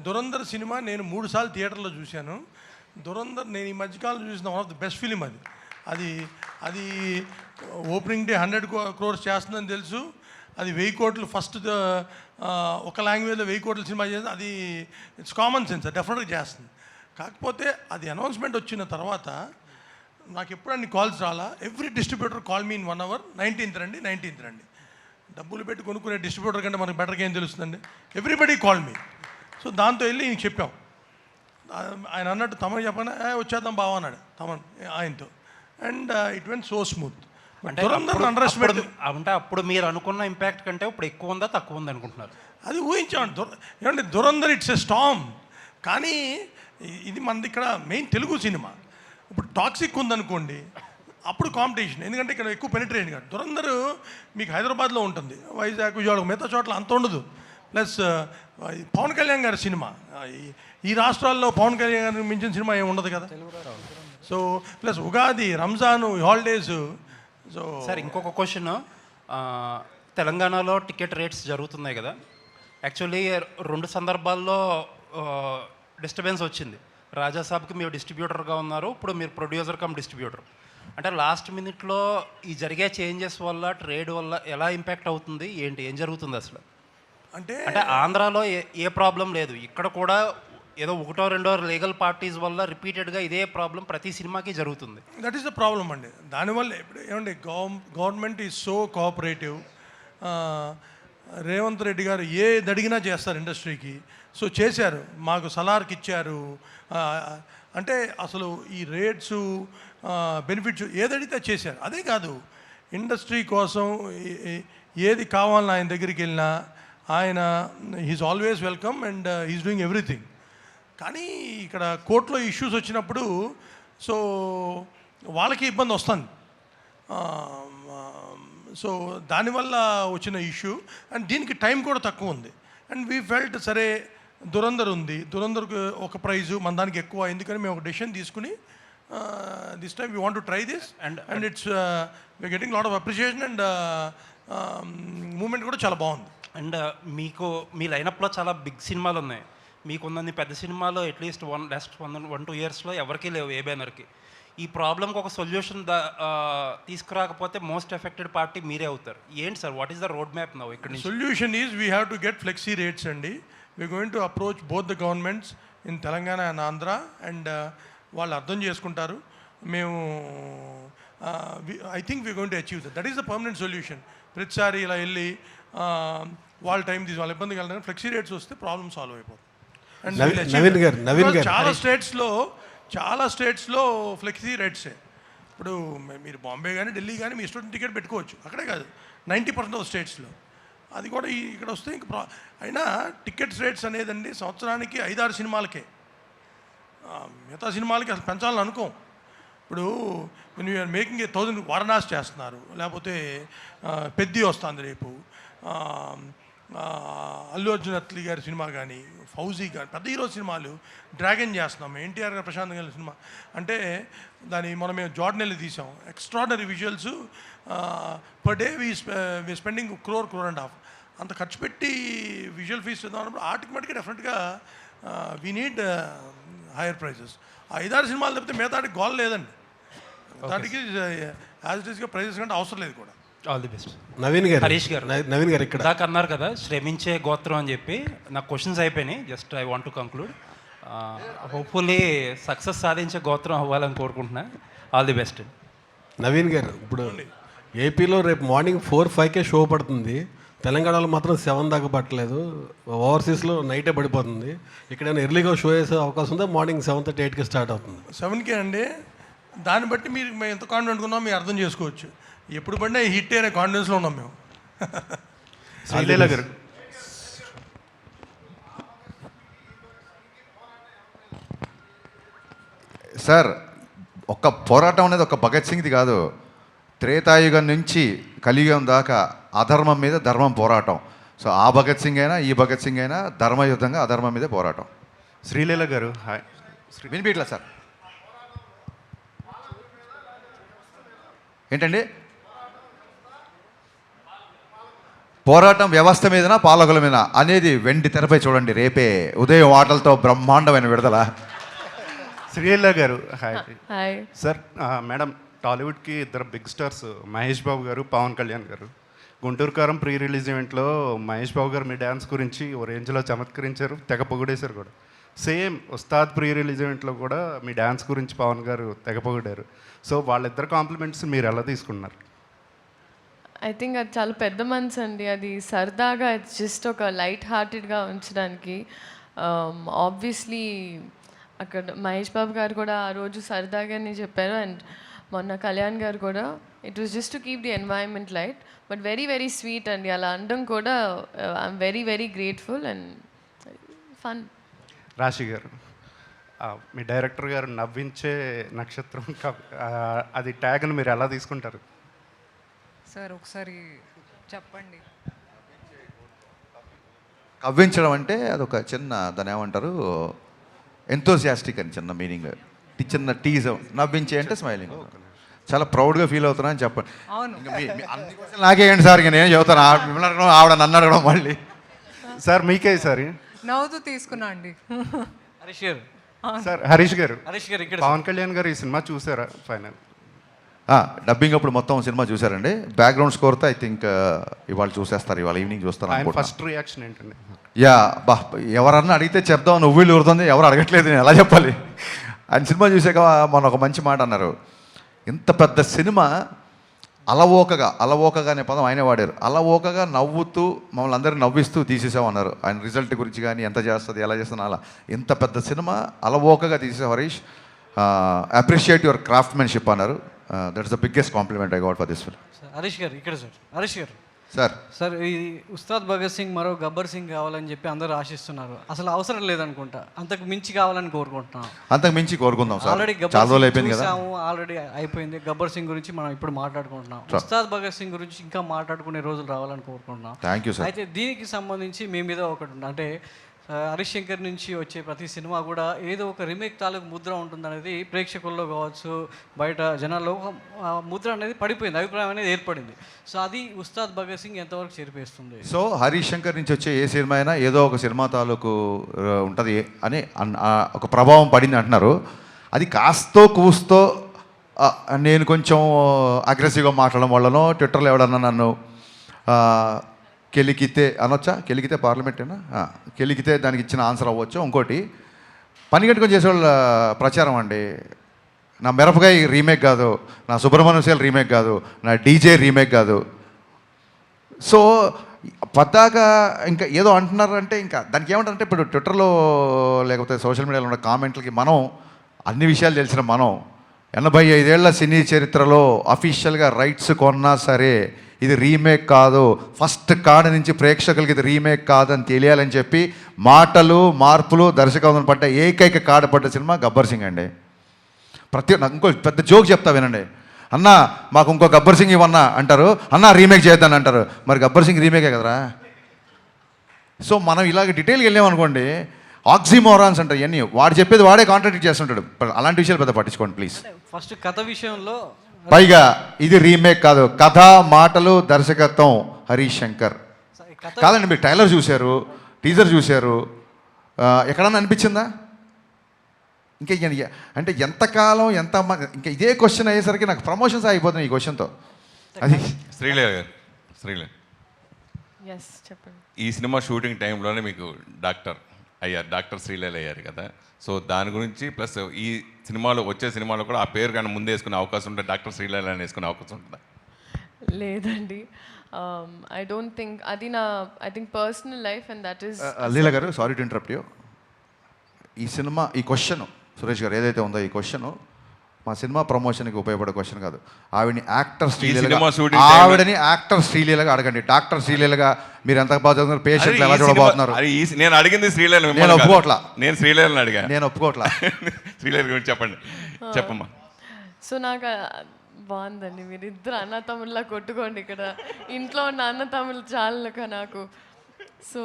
దురంధర్ సినిమా నేను 3 సార్లు థియేటర్లో చూశాను. దురంధర్ నేను ఈ మధ్యకాలం చూసిన one of the best film. అది ఓపెనింగ్ డే 100 crores చేస్తుందని తెలుసు. అది 1000 కోట్లు ఫస్ట్ ఒక లాంగ్వేజ్లో 1000 కోట్ల సినిమా చేస్తుంది. అది ఇట్స్ కామన్ సెన్స్, డెఫినెట్గా చేస్తుంది. కాకపోతే అది అనౌన్స్మెంట్ వచ్చిన తర్వాత నాకు ఎప్పుడు అన్ని కాల్స్ రాలా. Every distributor call me in 1 hour, 19th రండి. డబ్బులు పెట్టి కొనుక్కునే డిస్ట్రిబ్యూటర్ కంటే మనకు బెటర్గా ఏం తెలుస్తుందండి. Everybody call me. సో దాంతో వెళ్ళి ఇంక చెప్పాం. ఆయన అన్నట్టు తమన్ చెప్పాను, వచ్చేద్దాం బావ అన్నాడు తమన్ ఆయనతో. And it went so smooth. అంటే అప్పుడు మీరు అనుకున్న ఇంపాక్ట్ కంటే ఇప్పుడు ఎక్కువ ఉందా తక్కువ ఉంది అనుకుంటున్నారు? అది ఊహించామండి. ఏమంటే దురంధర్ ఇట్స్ ఎ స్టామ్. కానీ ఇది మనది ఇక్కడ మెయిన్ తెలుగు సినిమా. ఇప్పుడు టాక్సిక్ ఉందనుకోండి, అప్పుడు కాంపిటీషన్. ఎందుకంటే ఇక్కడ ఎక్కువ పెనిట్రేషన్ కాదు. దురంధర్ మీకు హైదరాబాద్లో ఉంటుంది, వైజాగ్, విజయవాడ, మిగతా చోట్ల అంత ఉండదు. ప్లస్ పవన్ కళ్యాణ్ గారి సినిమా, ఈ రాష్ట్రాల్లో పవన్ కళ్యాణ్ గారిని మించిన సినిమా ఏమి ఉండదు కదా. So plus Ugadi, Ramzan, holidays. So sir ఇంకొక క్వశ్చన్, తెలంగాణలో టికెట్ రేట్స్ జరుగుతున్నాయి కదా. యాక్చువల్లీ 2 సందర్భాల్లో డిస్టర్బెన్స్ వచ్చింది. రాజాసాబ్కి మీరు డిస్ట్రిబ్యూటర్గా ఉన్నారు, ఇప్పుడు మీరు ప్రొడ్యూసర్ కమ్ డిస్ట్రిబ్యూటర్. అంటే లాస్ట్ మినిట్లో ఈ జరిగే చేంజెస్ వల్ల ట్రేడ్ వల్ల ఎలా ఇంపాక్ట్ అవుతుంది ఏంటి ఏం జరుగుతుంది అసలు? అంటే అంటే ఆంధ్రాలో ఏ ప్రాబ్లం లేదు, ఇక్కడ కూడా ఏదో ఒకటో రెండో లీగల్ పార్టీస్ వల్ల రిపీటెడ్గా ఇదే ప్రాబ్లం ప్రతి సినిమాకి జరుగుతుంది. దట్ ఈస్ ద ప్రాబ్లం అండి. దానివల్ల ఇప్పుడు ఏమండి government is so cooperative. Revanth Reddy గారు ఏది అడిగినా చేస్తారు ఇండస్ట్రీకి. సో చేశారు, మాకు సలార్కి ఇచ్చారు. అంటే అసలు ఈ రేట్స్ బెనిఫిట్స్ ఏదడిగితే చేశారు. అదే కాదు, ఇండస్ట్రీ కోసం ఏది కావాలని ఆయన దగ్గరికి వెళ్ళినా ఆయన he's always welcome and he's doing everything. కానీ ఇక్కడ కోర్టులో ఇష్యూస్ వచ్చినప్పుడు సో వాళ్ళకి ఇబ్బంది వస్తుంది. సో దానివల్ల వచ్చిన ఇష్యూ అండ్ దీనికి టైం కూడా తక్కువ ఉంది. అండ్ వీ ఫెల్ట్ సరే దురంధర్ ఉంది, దురంధర్కి ఒక ప్రైజు మన దానికి ఎక్కువ, ఎందుకని మేము ఒక డెసిషన్ తీసుకుని this time we want to try this and it's we getting lot of appreciation and moment కూడా చాలా బాగుంది. అండ్ మీకు మీ లైనప్లో చాలా బిగ్ సినిమాలు ఉన్నాయి, మీకున్నన్ని పెద్ద సినిమాలు అట్లీస్ట్ లాస్ట్ 1-2 ఇయర్స్లో ఎవరికీ లేవు ఏ బ్యానర్కి. ఈ ప్రాబ్లంకి ఒక సొల్యూషన్ తీసుకురాకపోతే మోస్ట్ ఎఫెక్టెడ్ పార్టీ మీరే అవుతారు. ఏంటి sir, what is the road map now ఇక్కడ నుంచి? Solution is we have to get flexi rates అండి. We are going to approach both the governments in Telangana and Andhra and వాళ్ళు అర్థం చేసుకుంటారు. మేము I think we going to achieve that is the permanent solution. ప్రతిసారి ఇలా వెళ్ళి వాళ్ళ టైం తీసి వాళ్ళ ఇబ్బంది కలగడం, ఫ్లెక్సీ రేట్స్ వస్తే ప్రాబ్లమ్ సాల్వ్ అయిపోతుంది. నవీన్ గారు చాలా స్టేట్స్లో ఫ్లెక్సీ రేట్సే. ఇప్పుడు మీరు బాంబే కానీ ఢిల్లీ కానీ మీ స్టూడెంట్ టికెట్ పెట్టుకోవచ్చు, అక్కడే కాదు 90% ఆఫ్ స్టేట్స్లో. అది కూడా ఇక్కడ వస్తే ఇంక అయినా టికెట్స్ రేట్స్ అనేదండి సంవత్సరానికి 5-6 సినిమాలకే, మిగతా సినిమాలకి అసలు పెంచాలని అనుకోం. ఇప్పుడు when you are making 1,000 Varanasi చేస్తున్నారు, లేకపోతే పెద్ది వస్తుంది రేపు, అల్లు అర్జున్ అత్లీ గారి సినిమా కానీ, ఫౌజీ కానీ, పెద్ద హీరో సినిమాలు, డ్రాగన్ చేస్తున్నాం, ఎన్టీఆర్ గారు ప్రశాంత్ గారి సినిమా. అంటే మనం మేము జార్డన్ వెళ్ళి తీసాం, extraordinary visuals. Per day we spending 1.5 crore. అంత ఖర్చు పెట్టి విజువల్ ఫీస్ ఇద్దాం అన్నప్పుడు ఆటోమేటిక్గా డెఫినెట్గా వీ నీడ్ హైయర్ ప్రైజెస్. 5-6 సినిమాలు తప్పితే మిగతాటికి గోల్ లేదండి. దానికి యాజ్ ఇట్ ఈస్గా ప్రైజెస్ కంటే అవసరం లేదు కూడా. All the best. హరీష్ గారు ఇక్కడ దాకా అన్నారు కదా శ్రమించే గోత్రం అని చెప్పి, నా క్వశ్చన్స్ అయిపోయినాయి. Just I want to conclude. Hopefully success సాధించే గోత్రం అవ్వాలని కోరుకుంటున్నా. All the best. నవీన్ గారు, ఇప్పుడు ఏపీలో రేపు మార్నింగ్ 4-5కే షో పడుతుంది, తెలంగాణలో మాత్రం 7 దాకా పట్టలేదు, ఓవర్సీస్లో నైటే పడిపోతుంది. ఇక్కడైనా ఎర్లీగా షో వేసే అవకాశం ఉందా? మార్నింగ్ 7:30-8కి స్టార్ట్ అవుతుంది. 7కే అండి. దాన్ని బట్టి మేము ఎంత కాన్ఫిడెంట్ ఉన్నామో మీరు అర్థం చేసుకోవచ్చు. ఎప్పుడు పడినా హిట్ అనే కాన్ఫిడెన్స్లో ఉన్నాం మేము. శ్రీలీల గారు, సార్ ఒక్క పోరాటం అనేది ఒక భగత్ సింగ్ది కాదు. త్రేతాయుగం నుంచి కలియుగం దాకా అధర్మం మీద ధర్మం పోరాటం. సో ఆ భగత్ సింగ్ అయినా ఈ భగత్ సింగ్ అయినా ధర్మయుద్ధంగా అధర్మం మీదే పోరాటం. శ్రీలీల గారు హాయ్. వినిపించట్లా సార్? ఏంటండి? పోరాటం వ్యవస్థ మీదనా పాలకుల మీద అనేది వెండి తెరపై చూడండి రేపే ఉదయం ఆటలతో బ్రహ్మాండమైన విడుదల. శ్రీలీల గారు హాయ్. హాయ్ సార్, మేడం, టాలీవుడ్కి 2 బిగ్ స్టార్స్ మహేష్ బాబు గారు, పవన్ కళ్యాణ్ గారు. గుంటూరు కారం ప్రీ రిలీజ్ ఈవెంట్లో మహేష్ బాబు గారు మీ డ్యాన్స్ గురించి ఓ రేంజ్లో చమత్కరించారు, తెగ పొగిడేశారు కూడా. సేమ్ ఉస్తాద్ ప్రీ రిలీజ్ ఈవెంట్లో కూడా మీ డ్యాన్స్ గురించి పవన్ గారు తెగ పొగిడారు. సో వాళ్ళిద్దరు కాంప్లిమెంట్స్ మీరు ఎలా తీసుకున్నారు? ఐ థింక్ అది చాలా పెద్ద మనసు అండి. అది సరదాగా జస్ట్ ఒక లైట్ హార్టెడ్గా ఉంచడానికి. ఆబ్వియస్లీ అక్కడ మహేష్ బాబు గారు కూడా ఆ రోజు సరదాగానే చెప్పారు, అండ్ మొన్న కళ్యాణ్ గారు కూడా. It was just to keep the environment light, but very very sweet అండి. అలా అనడం కూడా I'm very very grateful and fun. రాశి గారు, మీ డైరెక్టర్ గారు నవ్వించే నక్షత్రం అది ట్యాగ్ని మీరు ఎలా తీసుకుంటారు? సార్ ఒకసారి చెప్పండి. కవ్వించడం అంటే అదొక చిన్న, దాని ఏమంటారు, ఎంతోసియాస్టిక్ అని చిన్న మీనింగ్, చిన్న టీజం. నవ్వించే అంటే స్మైలింగ్. చాలా ప్రౌడ్గా ఫీల్ అవుతున్నా అని చెప్పండి. అవును. ఇంకా అన్ని క్వశ్చన్లు నాకేయండి సార్, ఇంకా నేను చెబుతాను. మిమ్మల్ని అడగడం, ఆవిడ నన్ను అడగడం మళ్ళీ. సార్ మీకే సార్ నవ్వుతూ తీసుకున్నా అండి. హరీష్ గారు. సార్ హరీష్ గారు, హరీష్ గారు ఇక్కడ. పవన్ కళ్యాణ్ గారు ఈ సినిమా చూసారా ఫైనల్? డబ్బింగ్ అప్పుడు మొత్తం సినిమా చూసారండి. బ్యాక్గ్రౌండ్ స్కోర్తో ఐ థింక్ ఇవాళ చూసేస్తారు, ఇవాళ ఈవినింగ్ చూస్తారు అనుకుంటున్నా. ఫస్ట్ రియాక్షన్ ఏంటండి? యా బా, ఎవరన్నా అడిగితే చెప్దాం, నువ్వు వీళ్ళు ఊరుతుంది, ఎవరు అడగట్లేదు, నేను ఎలా చెప్పాలి. ఆయన సినిమా చూసాక మొన్న ఒక మంచి మాట అన్నారు, ఇంత పెద్ద సినిమా అలవోకగా అనే పదం ఆయనే వాడారు, అలవోకగా నవ్వుతూ మమ్మల్ని అందరినీ నవ్విస్తూ తీసేసామన్నారు. ఆయన రిజల్ట్ గురించి కానీ ఎంత చేస్తుంది ఎలా చేస్తుంది అలా, ఇంత పెద్ద సినిమా అలవోకగా తీసేసావు హరీష్, అప్రిషియేట్ యువర్ క్రాఫ్ట్మెన్షిప్ అన్నారు. That's the biggest compliment I got for this film. Harish గారు ఇక్కడ సార్, హరీష్ గారు సార్ ఈ ఉస్తాద్ భగత్ సింగ్ మరో గబ్బర్ సింగ్ కావాలని చెప్పి అందరూ ఆశిస్తున్నారు. అసలు అవసరం లేదనుకుంటా, అంతకు మించి కావాలని కోరుకుంటున్నాం. అంతకు మించి కోరుకుందాం సార్, ఆల్రెడీ చాలా రోజులు అయిపోయింది కదా. ఆల్రెడీ అయిపోయింది. గబ్బర్ సింగ్ గురించి మనం ఇప్పుడు మాట్లాడుకుంటున్నాం. ఉస్తాద్ భగత్ సింగ్ గురించి ఇంకా మాట్లాడుకునే రోజులు రావాలని కోరుకుంటున్నాం. Thank you sir. అయితే దీనికి సంబంధించి మీ మీద ఒకటి ఉంది, అంటే హరీష్ శంకర్ నుంచి వచ్చే ప్రతి సినిమా కూడా ఏదో ఒక రీమేక్ తాలూకు ముద్ర ఉంటుందనేది ప్రేక్షకుల్లో కావచ్చు, బయట జనాల్లో ఒక ముద్ర అనేది పడిపోయింది, అభిప్రాయం అనేది ఏర్పడింది. సో అది ఉస్తాద్ భగత్ సింగ్ ఎంతవరకు చేరిపేస్తుంది? సో హరీష్ శంకర్ నుంచి వచ్చే ఏ సినిమా అయినా ఏదో ఒక సినిమా తాలూకు ఉంటుంది అని ఒక ప్రభావం పడింది అంటున్నారు. అది కాస్తో కూస్తో నేను కొంచెం అగ్రెసివ్గా మాట్లాడడం వల్లనో, ట్విట్టర్లో ఎవడన్నా నన్ను కెలికితే అనొచ్చా, కెలికితే పార్లమెంటేనా, కెలికితే దానికి ఇచ్చిన ఆన్సర్ అవ్వచ్చు. ఇంకోటి పని కట్టుకొని చేసేవాళ్ళ ప్రచారం అండి, నా మిరపకాయ రీమేక్ కాదు, నా సుబ్రహ్మణ్యం శైలి రీమేక్ కాదు, నా డీజే రీమేక్ కాదు. సో పద్దాకా ఇంకా ఏదో అంటున్నారంటే ఇంకా దానికి ఏమంటారంటే, ఇప్పుడు ట్విట్టర్లో లేకపోతే సోషల్ మీడియాలో ఉన్న కామెంట్లకి మనం అన్ని విషయాలు తెలిసిన మనం 85 ఏళ్ల సినీ చరిత్రలో అఫీషియల్గా రైట్స్ కొన్నా సరే ఇది రీమేక్ కాదు, ఫస్ట్ కాడ నుంచి ప్రేక్షకులకి ఇది రీమేక్ కాదని తెలియాలని చెప్పి మాటలు మార్పులు దర్శకత్వం పడ్డ ఏకైక కాడపడ్డ సినిమా గబ్బర్ సింగ్ అండి. నాకు ఇంకో పెద్ద జోక్ చెప్తా వినండి. అన్న మాకు ఇంకో గబ్బర్ సింగ్ ఇవన్నా అంటారు, అన్న రీమేక్ చేద్దాని అంటారు. మరి గబ్బర్ సింగ్ రీమేకే కదరా. సో మనం ఇలాగ డీటెయిల్గా వెళ్ళామనుకోండి, ఆక్సిమోరాన్స్ అంటారు ఇవన్నీ, వాడు చెప్పేది వాడే కాంట్రాడిక్ట్ చేస్తుంటాడు. అలాంటి విషయాలు పెద్ద పట్టించుకోండి ప్లీజ్. ఫస్ట్ కథ విషయంలో పైగా ఇది రీమేక్ కాదు, కథ మాటలు దర్శకత్వం హరీష్ శంకర్. కాదండి, మీరు ట్రైలర్ చూశారు, టీజర్ చూశారు, ఎక్కడన్నా అనిపించిందా? ఇంకా అంటే ఎంతకాలం ఇంకా ఇదే క్వశ్చన్ అయ్యేసరికి నాకు ప్రమోషన్స్ అయిపోతున్నాయి ఈ క్వశ్చన్తో. అది శ్రీలేఖ గారు, శ్రీలేఖ చెప్పండి. ఈ సినిమా షూటింగ్ టైంలోనే మీకు డాక్టర్ శ్రీలేఖ అయ్యారు కదా, సో దాని గురించి ప్లస్ ఈ సినిమాలో వచ్చే సినిమాలో కూడా ఆ పేరు కానీ ముందే వేసుకునే అవకాశం ఉంటుంది, డాక్టర్ శ్రీలేఖ అని వేసుకునే అవకాశం ఉంటుందా? లేదండి, ఐ డోంట్ థింక్ అది నా personal life and that is. Leela గారు, సారీ టు ఇంటరప్ట్ యూ. ఈ సినిమా ఈ క్వశ్చన్ సురేష్ గారు ఏదైతే ఉందో ఈ క్వశ్చన్ మా సినిమా ప్రమోషన్కి ఉపయోగపడే క్వశ్చన్ కాదు. ఆవిడని యాక్టర్ శ్రీలీలగా అడగండి. డాక్టర్ శ్రీలీలగా మీరు ఎంత బాగా చదువుతున్నారు, పేషెంట్లు ఎలా చూడబోతున్నారు. నేను అడిగింది శ్రీలీల, నేను ఒప్పుకోవట్లా. నేను శ్రీలీలని అడిగా, నేను ఒప్పుకోవట్లా. శ్రీలీల గురించి చెప్పమ్మా. సో నాకు బాగుందండి, మీరు ఇద్దరు అన్న తమ్ముళ్ళ కొట్టుకోండి, ఇక్కడ ఇంట్లో ఉన్న అన్న తమ్ముళ్ళు చాలుక నాకు. సో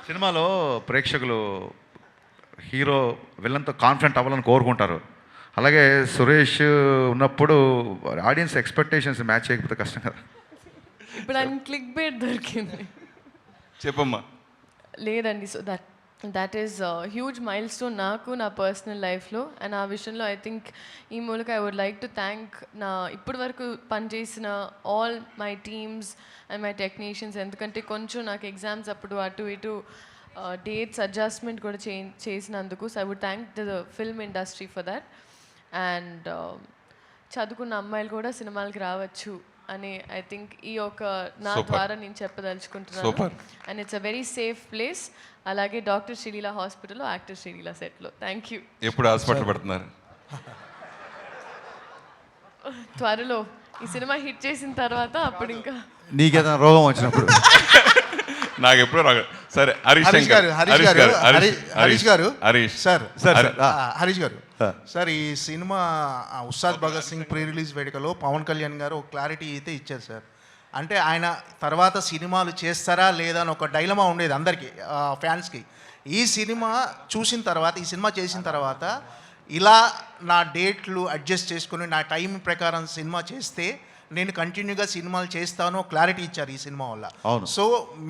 సినిమాలో ప్రేక్షకులు హీరో విలన్తో కాన్ఫిడెంట్ అవ్వాలని కోరుకుంటారు. అలాగే సురేష్ ఉన్నప్పుడు ఆడియన్స్ ఎక్స్పెక్టేషన్స్ మ్యాచ్ చేయకపోతే కష్టం కదా. ఇప్పుడు ఆయన క్లిక్ బేట్ దొరికింది. చెప్పమ్మా. లేదండి, so that is huge mile stone నాకు నా పర్సనల్ లైఫ్లో. అండ్ ఆ విషయంలో ఐ థింక్ ఈ మూలక I would like to thank నా ఇప్పటి వరకు పనిచేసిన all my teams and my technicians. ఎందుకంటే కొంచెం నాకు ఎగ్జామ్స్ అప్పుడు అటు ఇటు డేట్స్ అడ్జస్ట్మెంట్ కూడా చేసినందుకు. So I would thank the film industry for that. And చదువుకున్న అమ్మాయిలు కూడా సినిమాలకి రావచ్చు అని ఐ థింక్ ఈ ఒక నా ద్వారా నేను చెప్పదలుచుకుంటున్నాను. And it's a very safe place. అలాగే డాక్టర్ శ్రీలీల హాస్పిటల్లో యాక్టర్ శ్రీలీల సెట్లో. Thank you. ఎప్పుడు హాస్పిటల్ పడుతున్నారు? త్వరలో ఈ సినిమా హిట్ చేసిన తర్వాత అప్పుడు ఇంకా నీకేదైనా రోగం వచ్చినప్పుడు నాకు ఎప్పుడు రాదు. సరే హరీష్ గారు సార్, ఈ cinema Ustaad Bhagat Singh pre release వేడుకలో పవన్ కళ్యాణ్ గారు ఒక క్లారిటీ అయితే ఇచ్చారు సార్. అంటే ఆయన తర్వాత సినిమాలు చేస్తారా లేదా అని ఒక డైలమా ఉండేది అందరికీ, ఫ్యాన్స్కి. ఈ సినిమా చూసిన తర్వాత, ఈ సినిమా చేసిన తర్వాత ఇలా నా డేట్లు అడ్జస్ట్ చేసుకుని నా టైం ప్రకారం సినిమా చేస్తే నేను కంటిన్యూగా సినిమాలు చేస్తాను క్లారిటీ ఇచ్చారు ఈ సినిమా వల్ల. అవును. సో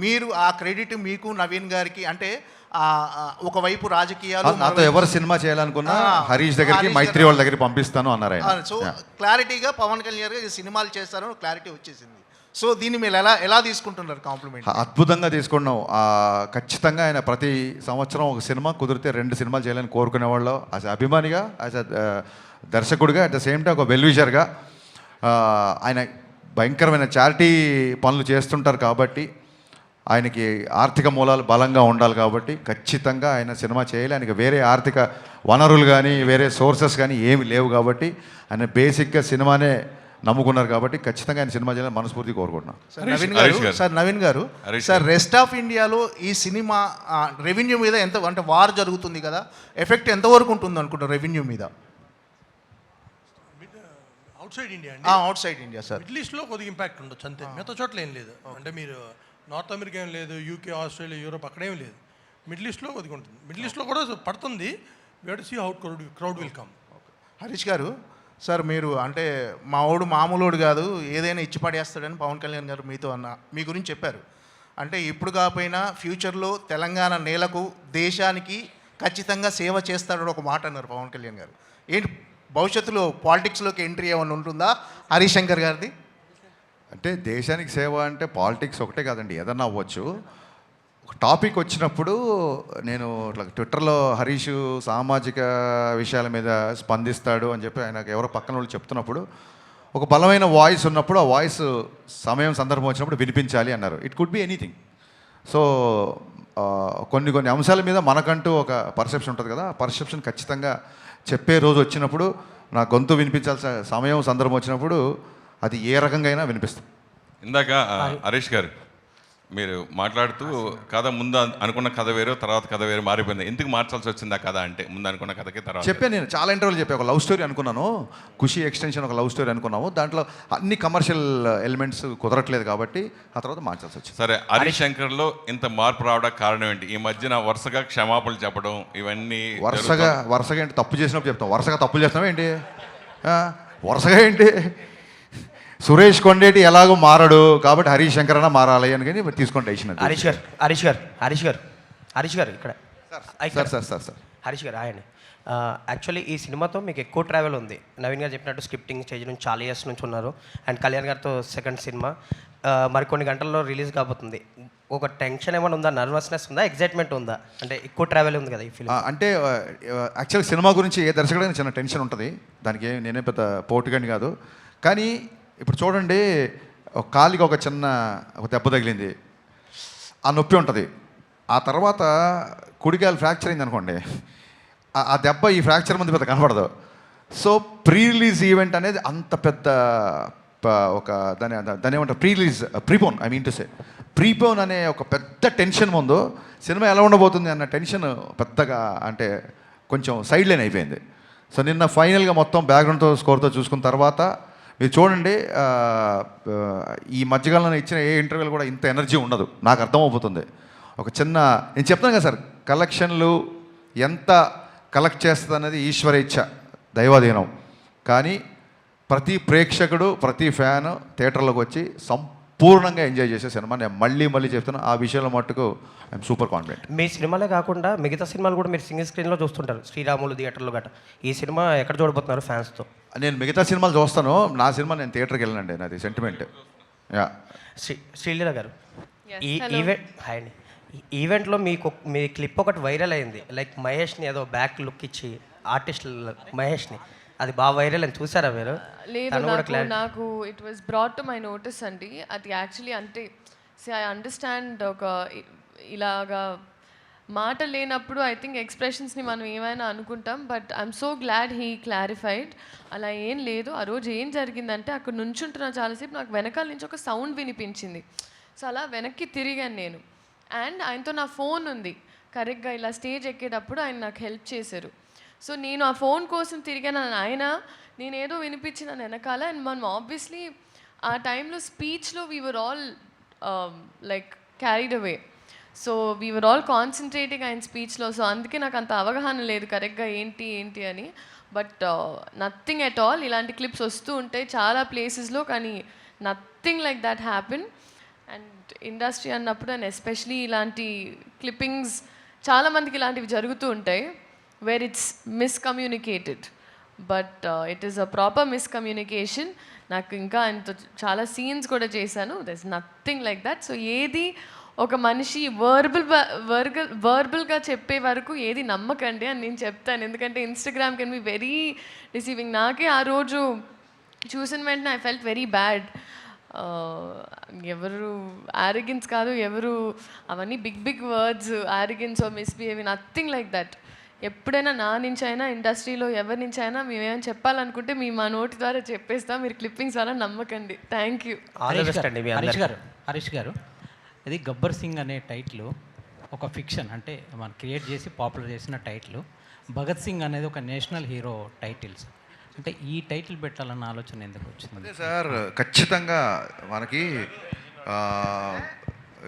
మీరు ఆ క్రెడిట్ మీకు నవీన్ గారికి అంటే ఒకవైపు రాజకీయాలు నాతో ఎవరు సినిమా చేయాలనుకున్నా హరీష్ దగ్గరికి మైత్రి వాళ్ళ దగ్గరికి పంపిస్తాను అన్నారు ఆయన. సో క్లారిటీగా పవన్ కళ్యాణ్ గారు ఈ సినిమాలు చేస్తారని క్లారిటీ వచ్చేసింది. సో దీన్ని మీరు ఎలా తీసుకుంటున్నారు కాంప్లిమెంట్? అద్భుతంగా తీసుకున్నాం. ఖచ్చితంగా ఆయన ప్రతి సంవత్సరం ఒక సినిమా కుదిరితే 2 సినిమాలు చేయాలని కోరుకునేవాళ్ళు. యాజ్ అభిమానిగా, యాజ్ దర్శకుడిగా, అట్ ద సేమ్ టైం ఒక వెల్విషర్గా ఆయన భయంకరమైన చారిటీ పనులు చేస్తుంటారు కాబట్టి ఆయనకి ఆర్థిక మూలాలు బలంగా ఉండాలి కాబట్టి ఖచ్చితంగా ఆయన సినిమా చేయాలి. ఆయనకి వేరే ఆర్థిక వనరులు కానీ వేరే సోర్సెస్ కానీ ఏమి లేవు కాబట్టి ఆయన బేసిక్గా సినిమానే నమ్ముకున్నారు కాబట్టి ఖచ్చితంగా ఆయన సినిమా చేయాలని మనస్ఫూర్తిగా కోరుకుంటున్నాం. నవీన్ గారు సార్ రెస్ట్ ఆఫ్ ఇండియాలో ఈ సినిమా రెవెన్యూ మీద ఎంత అంటే వార్ జరుగుతుంది కదా, ఎఫెక్ట్ ఎంతవరకు ఉంటుంది అనుకుంటారు రెవెన్యూ మీద? Outside India outside India sir. Middle ఈస్ట్లో కొద్దిగా ఇంపాక్ట్ ఉండొచ్చు అంతే, మిగతా చోట్ల ఏం లేదు. అంటే మీరు నార్త్ అమెరికా ఏం లేదు, యూకే, ఆస్ట్రేలియా, యూరోప్ అక్కడేం లేదు. మిడిల్ ఈస్ట్లో కొద్దిగా ఉంటుంది. మిడిల్ ఈస్ట్లో కూడా పడుతుంది. We have to see how crowd will come. Harish గారు సార్, మీరు అంటే మావాడు మామూలుడు కాదు, ఏదైనా ఇచ్చి పడేస్తాడని పవన్ కళ్యాణ్ గారు మీతో మీ గురించి చెప్పారు. అంటే ఇప్పుడు కాకపోయినా ఫ్యూచర్లో తెలంగాణ నేలకు దేశానికి ఖచ్చితంగా సేవ చేస్తాడని ఒక మాట అన్నారు పవన్ కళ్యాణ్ గారు. ఏంటి భవిష్యత్తులో పాలిటిక్స్లోకి ఎంట్రీ ఏమైనా ఉంటుందా హరిశంకర్ గారిది? అంటే దేశానికి సేవ అంటే పాలిటిక్స్ ఒకటే కాదండి, ఏదన్నా అవ్వచ్చు. ఒక టాపిక్ వచ్చినప్పుడు నేను ఇట్లా ట్విట్టర్లో హరీష్ సామాజిక విషయాల మీద స్పందిస్తాడు అని చెప్పి ఆయనకు ఎవరో పక్కన వాళ్ళు చెప్తున్నప్పుడు ఒక బలమైన వాయిస్ ఉన్నప్పుడు ఆ వాయిస్ సమయం సందర్భం వచ్చినప్పుడు వినిపించాలి అన్నారు. It could be anything. So కొన్ని అంశాల మీద మనకంటూ ఒక పర్సెప్షన్ ఉంటుంది కదా, ఆ పర్సెప్షన్ ఖచ్చితంగా చెప్పే రోజు వచ్చినప్పుడు నా గొంతు వినిపించాల్సిన సమయం సందర్భం వచ్చినప్పుడు అది ఏ రకంగా అయినా వినిపిస్తుంది. ఇందాక హరీష్ గారు మీరు మాట్లాడుతూ కథ ముందు అనుకున్న కథ వేరు, తర్వాత కథ వేరు మారిపోయింది. ఎందుకు మార్చాల్సి వచ్చింది ఆ కథ అంటే? ముందు అనుకున్న కథకి తర్వాత చెప్పాను నేను చాలా ఇంటర్వ్యూలు చెప్పాను. ఒక లవ్ స్టోరీ అనుకున్నాను, ఖుషి ఎక్స్టెన్షన్ ఒక లవ్ స్టోరీ అనుకున్నాము. దాంట్లో అన్ని కమర్షియల్ ఎలిమెంట్స్ కుదరట్లేదు కాబట్టి ఆ తర్వాత మార్చాల్సి వచ్చింది. సరే, హరీష్ శంకర్లో ఇంత మార్పు రావడానికి కారణం ఏంటి? ఈ మధ్యన వరుసగా క్షమాపణలు చెప్పడం ఇవన్నీ వరుసగా ఏంటి? తప్పు చేసినప్పుడు చెప్తాం. వరుసగా తప్పులు చేస్తాం ఏంటి? వరుసగా ఏంటి? సురేష్ కొండేటి ఎలాగో మారడు కాబట్టి హరీష్ శంకర్ అన్న మారాలి అని కానీ తీసుకుంటే వేసినది. హరీష్ గారు ఇక్కడ సార్ హరీష్ గారు ఆయనే. యాక్చువల్లీ ఈ సినిమాతో మీకు ఎక్కువ ట్రావెల్ ఉంది. నవీన్ గారు చెప్పినట్టు స్క్రిప్టింగ్ స్టేజ్ నుంచి చాలా ఇయర్స్ నుంచి ఉన్నారు. అండ్ కళ్యాణ్ గారితో సెకండ్ సినిమా మరికొన్ని గంటల్లో రిలీజ్ కాబోతుంది. ఒక టెన్షన్ ఏమైనా ఉందా, నర్వస్నెస్ ఉందా, ఎగ్జైట్మెంట్ ఉందా? అంటే ఎక్కువ ట్రావెల్ ఉంది కదా ఈ ఫిల్మ్. అంటే యాక్చువల్ సినిమా గురించి ఏ దర్శకుడైనా చిన్న టెన్షన్ ఉంటుంది. దానికి నేనే పెద్ద పోటుగాని కాదు. కానీ ఇప్పుడు చూడండి, ఒక కాలికి ఒక చిన్న దెబ్బ తగిలింది, ఆ నొప్పి ఉంటుంది. ఆ తర్వాత కుడికాయలు ఫ్రాక్చర్ అయింది అనుకోండి, ఆ దెబ్బ ఈ ఫ్రాక్చర్ ముందు పెద్ద కనపడదు. సో ప్రీ రిలీజ్ ఈవెంట్ అనేది అంత పెద్ద ఒక దాని ఏమంటారు ప్రీపోన్ ప్రీపోన్ అనే ఒక పెద్ద టెన్షన్ ముందు సినిమా ఎలా ఉండబోతుంది అన్న టెన్షన్ పెద్దగా అంటే కొంచెం సైడ్ లైన్ అయిపోయింది. సో నిన్న ఫైనల్గా మొత్తం బ్యాక్గ్రౌండ్తో స్కోర్తో చూసుకున్న తర్వాత మీరు చూడండి, ఈ మధ్యకాలంలో ఇచ్చిన ఏ ఇంటర్వ్యూలు కూడా ఇంత ఎనర్జీ ఉండదు. నాకు అర్థమైపోతుంది. ఒక చిన్న నేను చెప్తాను కదా సార్, కలెక్షన్లు ఎంత కలెక్ట్ చేస్తుంది అనేది ఈశ్వర ఇచ్ఛ, దైవాధీనం. కానీ ప్రతి ప్రేక్షకుడు ప్రతి ఫ్యాన్ థియేటర్లోకి వచ్చి సంపూర్ణంగా ఎంజాయ్ చేసే సినిమా. నేను మళ్ళీ చెప్తున్నా, ఆ విషయంలో మట్టుకు ఐఎమ్ సూపర్ కాన్ఫిడెంట్. మీ సినిమాలే కాకుండా మిగతా సినిమాలు కూడా మీరు సింగిల్ స్క్రీన్లో చూస్తుంటారు, శ్రీరాములు థియేటర్లో గట్రా. ఈ సినిమా ఎక్కడ చూడబోతున్నారు ఫ్యాన్స్తో? నేను మిగతా సినిమాలు చూస్తాను, నా సినిమా నేను థియేటర్కి వెళ్ళనండి, నాది సెంటిమెంట్. శ్రీలీల గారు, ఈ ఈవెంట్లో మీ క్లిప్ ఒకటి వైరల్ అయింది. లైక్ మహేష్ని ఏదో బ్యాక్ లుక్ ఇచ్చి ఆర్టిస్ట్ మహేష్ని, అది బాగా వైరల్ అని చూసారా మీరు? లేదు, నాకు it was brought to my notice అండి. అది యాక్చువల్లీ అంటే ఐ అండర్స్టాండ్, ఒక ఇలాగా మాట లేనప్పుడు ఐ థింక్ ఎక్స్ప్రెషన్స్ని మనం ఏమైనా అనుకుంటాం. But I'm so glad he clarified. అలా ఏం లేదు. ఆ రోజు ఏం జరిగిందంటే, అక్కడ నుంచుంటున్నా చాలాసేపు, నాకు వెనకాల నుంచి ఒక సౌండ్ వినిపించింది. సో అలా వెనక్కి తిరిగాను నేను. అండ్ ఆయనతో నా ఫోన్ ఉంది. కరెక్ట్గా ఇలా స్టేజ్ ఎక్కేటప్పుడు ఆయన నాకు హెల్ప్ చేశారు. సో నేను ఆ ఫోన్ కోసం తిరిగాను. ఆయన నేనేదో వినిపించిన వెనకాల. అండ్ మనం ఆబ్వియస్లీ ఆ టైంలో స్పీచ్లో we were all like carried away. So we were all concentrating ఆయన స్పీచ్లో. సో అందుకే నాకు అంత అవగాహన లేదు కరెక్ట్గా ఏంటి అని. But nothing at all. ఇలాంటి క్లిప్స్ వస్తూ ఉంటాయి చాలా ప్లేసెస్లో, కానీ nothing like that happen. And industry అన్నప్పుడు అండ్ ఎస్పెషలీ ఇలాంటి క్లిప్పింగ్స్ చాలామందికి ఇలాంటివి జరుగుతూ ఉంటాయి where it's miscommunicated, but it is a proper miscommunication. నాకు ఇంకా ఆయనతో చాలా సీన్స్ కూడా చేశాను. There is nothing like that. So ఏది ఒక మనిషి వర్బల్గా చెప్పే వరకు ఏది నమ్మకండి అని నేను చెప్తాను. ఎందుకంటే Instagram can be very receiving. నాకే ఆ రోజు చూసిన వెంటనే ఐ ఫెల్ట్ వెరీ బ్యాడ్. ఎవరు ఆరోగెన్స్ కాదు, ఎవరు అవన్నీ big big words, arrogance or misbehave, nothing like that. ఎప్పుడైనా నా నుంచి అయినా ఇండస్ట్రీలో ఎవరి నుంచి అయినా మేమేమైనా చెప్పాలనుకుంటే మేము మా నోటి ద్వారా చెప్పేస్తాం. మీరు క్లిప్పింగ్స్ అలా నమ్మకండి. Thank you. హరీష్ గారు, ఇది గబ్బర్ సింగ్ అనే టైటిల్ ఒక ఫిక్షన్, అంటే మనం క్రియేట్ చేసి పాపులర్ చేసిన టైటిల్. భగత్ సింగ్ అనేది ఒక నేషనల్ హీరో టైటిల్స్. అంటే ఈ టైటిల్ పెట్టాలన్న ఆలోచన ఎందుకు వచ్చింది? అదే సార్, ఖచ్చితంగా మనకి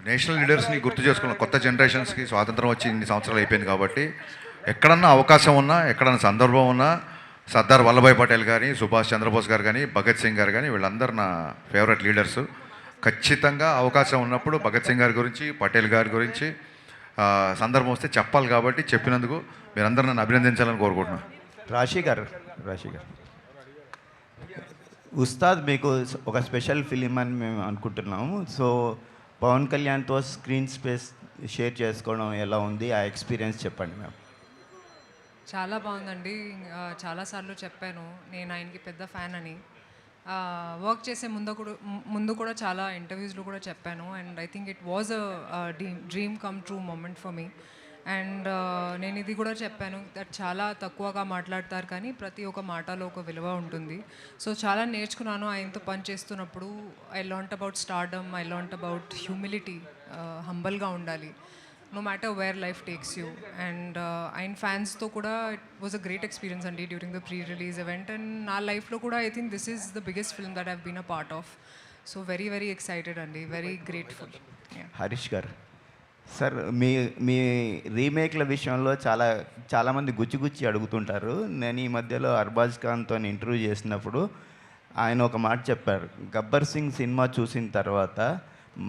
నేషనల్ లీడర్స్ని గుర్తు చేసుకున్న కొత్త జనరేషన్స్కి స్వాతంత్రం వచ్చి ఇన్ని సంవత్సరాలు అయిపోయింది కాబట్టి ఎక్కడన్నా అవకాశం ఉన్నా, ఎక్కడన్నా సందర్భం ఉన్నా సర్దార్ వల్లభాయ్ పటేల్ కానీ, సుభాష్ చంద్రబోస్ గారు కానీ, భగత్ సింగ్ గారు కానీ, వీళ్ళందరూ నా ఫేవరెట్ లీడర్స్. ఖచ్చితంగా అవకాశం ఉన్నప్పుడు భగత్ సింగ్ గారి గురించి, పటేల్ గారి గురించి సందర్భం వస్తే చెప్పాలి. కాబట్టి చెప్పినందుకు మీరందరూ నన్ను అభినందించాలని కోరుకుంటున్నాను. రాశి గారు, ఉస్తాద్ మీకు ఒక స్పెషల్ ఫిలిం అని మేము అనుకుంటున్నాము. సో పవన్ కళ్యాణ్తో స్క్రీన్ స్పేస్ షేర్ చేసుకోవడం ఎలా ఉంది, ఆ ఎక్స్పీరియన్స్ చెప్పండి మ్యామ్. చాలా బాగుందండి. చాలాసార్లు చెప్పాను నేను ఆయనకి పెద్ద ఫ్యాన్ అని. వర్క్ చేసే ముందు కూడా చాలా ఇంటర్వ్యూస్లో కూడా చెప్పాను. And I think it was a dream come true moment for me. And నేను ఇది కూడా చెప్పాను దట్ చాలా తక్కువగా మాట్లాడతారు కానీ ప్రతి ఒక్క మాటలో ఒక విలువ ఉంటుంది. సో చాలా నేర్చుకున్నాను ఆయనతో పని చేస్తున్నప్పుడు. I learnt about stardom, I learnt about humility, హంబల్గా ఉండాలి no matter where life takes you. And ఆయన ఫ్యాన్స్తో కూడా it was a great experience అండి during the pre release event. And నా లైఫ్లో కూడా I think this is the biggest film that have been a part of. So very very excited అండి, very grateful. Harish గారు, sir మీ రీమేక్ల విషయంలో చాలామంది గుచ్చి అడుగుతుంటారు. నేను ఈ మధ్యలో అర్బాజ్ ఖాన్తో ఇంటర్వ్యూ చేసినప్పుడు ఆయన ఒక మాట చెప్పారు, గబ్బర్ సింగ్ సినిమా చూసిన తర్వాత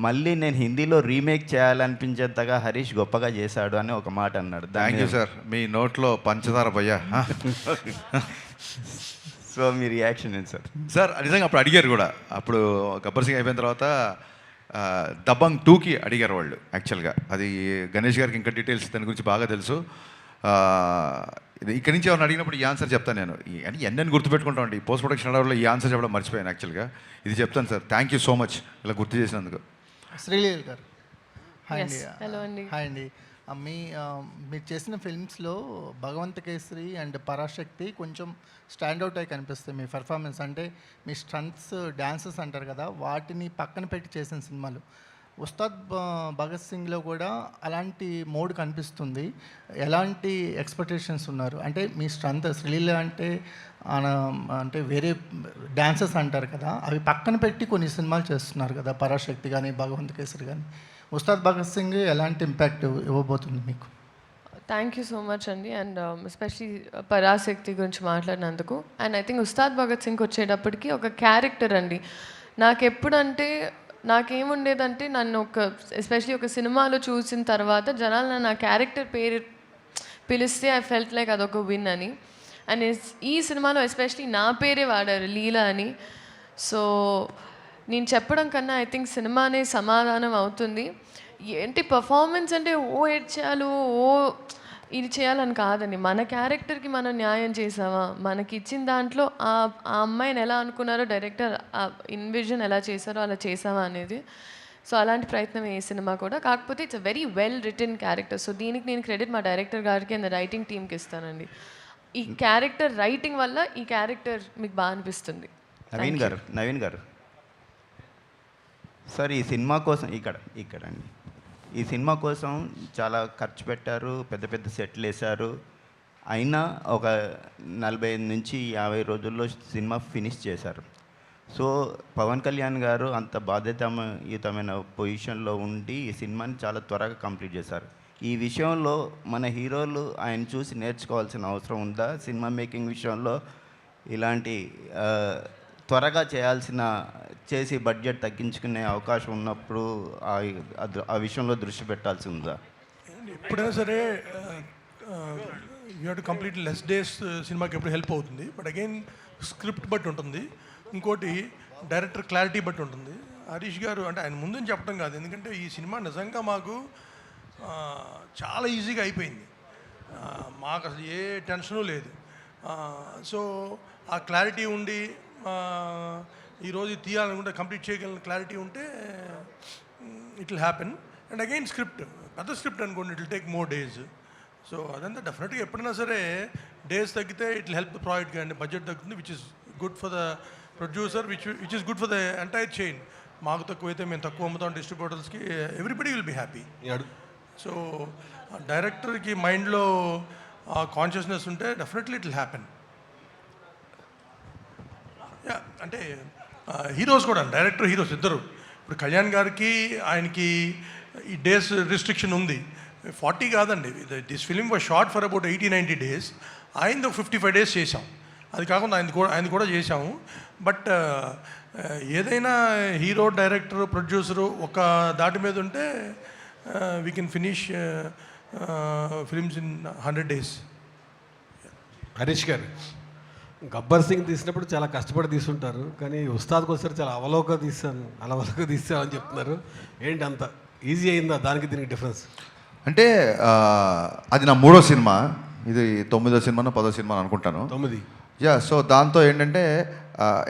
మళ్ళీ నేను హిందీలో రీమేక్ చేయాలనిపించేంతగా హరీష్ గొప్పగా చేశాడు అని ఒక మాట అన్నాడు. థ్యాంక్ యూ సార్, మీ నోట్లో పంచదార భయ్యా. సో మీ రియాక్షన్ ఏంటి సార్? సార్ నిజంగా అప్పుడు అడిగారు కూడా. అప్పుడు గబ్బర్ సింగ్ అయిపోయిన తర్వాత దబంగ్ 2కి అడిగారు వాళ్ళు. యాక్చువల్గా అది గణేష్ గారికి ఇంకా డీటెయిల్స్ దాని గురించి బాగా తెలుసు. ఇక్కడి నుంచి ఎవరిని అడిగినప్పుడు ఈ ఆన్సర్ చెప్తాను నేను. అని ఎన్నెన్ని గుర్తుపెట్టుకుంటామండి. పోస్ట్ ప్రొడక్షన్ అడవుల్లో ఈ ఆన్సర్ చెప్పడం మర్చిపోయాను. యాక్చువల్గా ఇది చెప్తాను sir. Thank you so much ఇలా గుర్తు చేసినందుకు. శ్రీలీల గారు, హాయ్ అండి. హలో అండి. హాయ్ అండి. మీరు చేసిన ఫిల్మ్స్లో భగవంత కేసరి అండ్ పరాశక్తి కొంచెం స్టాండ్అవుట్ అయి కనిపిస్తాయి మీ పెర్ఫార్మెన్స్. అంటే మీ స్టంట్స్, డ్యాన్సెస్ అంటారు కదా, వాటిని పక్కన పెట్టి చేసిన సినిమాలు. ఉస్తాద్ భగత్ సింగ్లో కూడా అలాంటి మోడ్ కనిపిస్తుంది. ఎలాంటి ఎక్స్పెక్టేషన్స్ ఉన్నారు? అంటే మీ స్ట్రెంత్ శ్రీలీల అంటే వేరే డాన్సెస్ అంటారు కదా, అవి పక్కన పెట్టి కొన్ని సినిమాలు చేస్తున్నారు కదా, పరాశక్తి కానీ, భగవంత కేసరి కానీ. ఉస్తాద్ భగత్ సింగ్ ఎలాంటి ఇంపాక్ట్ ఇవ్వబోతుంది మీకు? థ్యాంక్ యూ సో మచ్ అండి. అండ్ ఎస్పెషలీ పరాశక్తి గురించి మాట్లాడినందుకు. And I think Ustaad Bhagat Singh వచ్చేటప్పటికి ఒక క్యారెక్టర్ అండి. నాకెప్పుడంటే నాకేముండేదంటే నన్ను ఎస్పెషలీ ఒక సినిమాలో చూసిన తర్వాత జనాలు నన్ను ఆ క్యారెక్టర్ పేరు పిలిస్తే ఐ ఫెల్ట్ లైక్ అదొక విన్ అని. అండ్ ఈ సినిమాలో ఎస్పెషలీ నా పేరే వాడారు, లీలా అని. సో నేను చెప్పడం కన్నా ఐ థింక్ సినిమానే సమాధానం అవుతుంది. ఏంటి పర్ఫార్మెన్స్ అంటే ఏడ్చాలు, ఇది చేయాలని కాదండి. మన క్యారెక్టర్కి మనం న్యాయం చేసామా, మనకి ఇచ్చిన దాంట్లో ఆ అమ్మాయిని ఎలా అనుకున్నారో డైరెక్టర్ ఇన్విజన్ ఎలా చేశారో అలా చేసామా అనేది. సో అలాంటి ప్రయత్నం ఏ సినిమా కూడా. కాకపోతే it's a very well written character. So దీనికి నేను క్రెడిట్ మా డైరెక్టర్ గారికి అండ్ రైటింగ్ టీమ్కి ఇస్తానండి. ఈ క్యారెక్టర్ రైటింగ్ వల్ల ఈ క్యారెక్టర్ మీకు బాగా అనిపిస్తుంది. నవీన్ గారు సార్, ఈ సినిమా కోసం ఇక్కడ అండి, ఈ సినిమా కోసం చాలా ఖర్చు పెట్టారు, పెద్ద పెద్ద సెట్లు వేశారు. అయినా ఒక 45 నుంచి 50 రోజుల్లో సినిమా ఫినిష్ చేశారు. సో పవన్ కళ్యాణ్ గారు అంత బాధ్యతాయుతమైన పొజిషన్లో ఉండి ఈ సినిమాని చాలా త్వరగా కంప్లీట్ చేశారు. ఈ విషయంలో మన హీరోలు ఆయన చూసి నేర్చుకోవాల్సిన అవసరం ఉందా? సినిమా మేకింగ్ విషయంలో ఇలాంటి త్వరగా చేసి బడ్జెట్ తగ్గించుకునే అవకాశం ఉన్నప్పుడు ఆ విషయంలో దృష్టి పెట్టాల్సి ఉందా? ఎప్పుడైనా సరే you have to complete less days సినిమాకి ఎప్పుడు హెల్ప్ అవుతుంది. బట్ అగైన్ స్క్రిప్ట్ బట్టి ఉంటుంది, ఇంకోటి డైరెక్టర్ క్లారిటీ బట్టి ఉంటుంది. హరీష్ గారు అంటే ఆయన ముందు చెప్పడం కాదు, ఎందుకంటే ఈ సినిమా నిజంగా మాకు చాలా ఈజీగా అయిపోయింది. మాకు అసలు ఏ టెన్షను లేదు. సో ఆ క్లారిటీ ఉండి ఈరోజు తీయాలనుకుంటే కంప్లీట్ చేయగలిగిన క్లారిటీ ఉంటే it will happen. And again script పెద్ద స్క్రిప్ట్ అనుకోండి, it will take more days. So అదంతా డెఫినెట్గా ఎప్పుడైనా సరే డేస్ తగ్గితే it will help the project కానీ బడ్జెట్ తగ్గుతుంది, which is good for the producer, which is good for the entire chain. మాకు తక్కువైతే మేము తక్కువ అమ్ముతాం డిస్ట్రిబ్యూటర్స్కి, everybody will be happy. So డైరెక్టర్కి మైండ్లో కాన్షియస్నెస్ ఉంటే డెఫినెట్లీ ఇట్ విల్ హ్యాపెన్. అంటే హీరోస్ కూడా, డైరెక్టర్ హీరోస్ ఇద్దరు. ఇప్పుడు కళ్యాణ్ గారికి ఆయనకి ఈ డేస్ రిస్ట్రిక్షన్ ఉంది, 40 కాదండి. This film was short for about 80-90 days. ఆయనది 55 days చేసాం. అది కాకుండా ఆయన కూడా చేసాము. బట్ ఏదైనా హీరో, డైరెక్టర్, ప్రొడ్యూసరు ఒక దాటి మీద ఉంటే we can finish films in 100 days. Harish గారు, గబ్బర్ సింగ్ తీసినప్పుడు చాలా కష్టపడి తీసుంటారు, కానీ ఉస్తాద్కి వస్తారు చాలా అలవోక తీసాను అని చెప్తున్నారు. ఏంటి అంత ఈజీ అయిందా దానికి దీనికి డిఫరెన్స్? అంటే అది నా 3వ సినిమా, ఇది 9వ సినిమా 10వ సినిమా అనుకుంటాను. 9. యా. సో దాంతో ఏంటంటే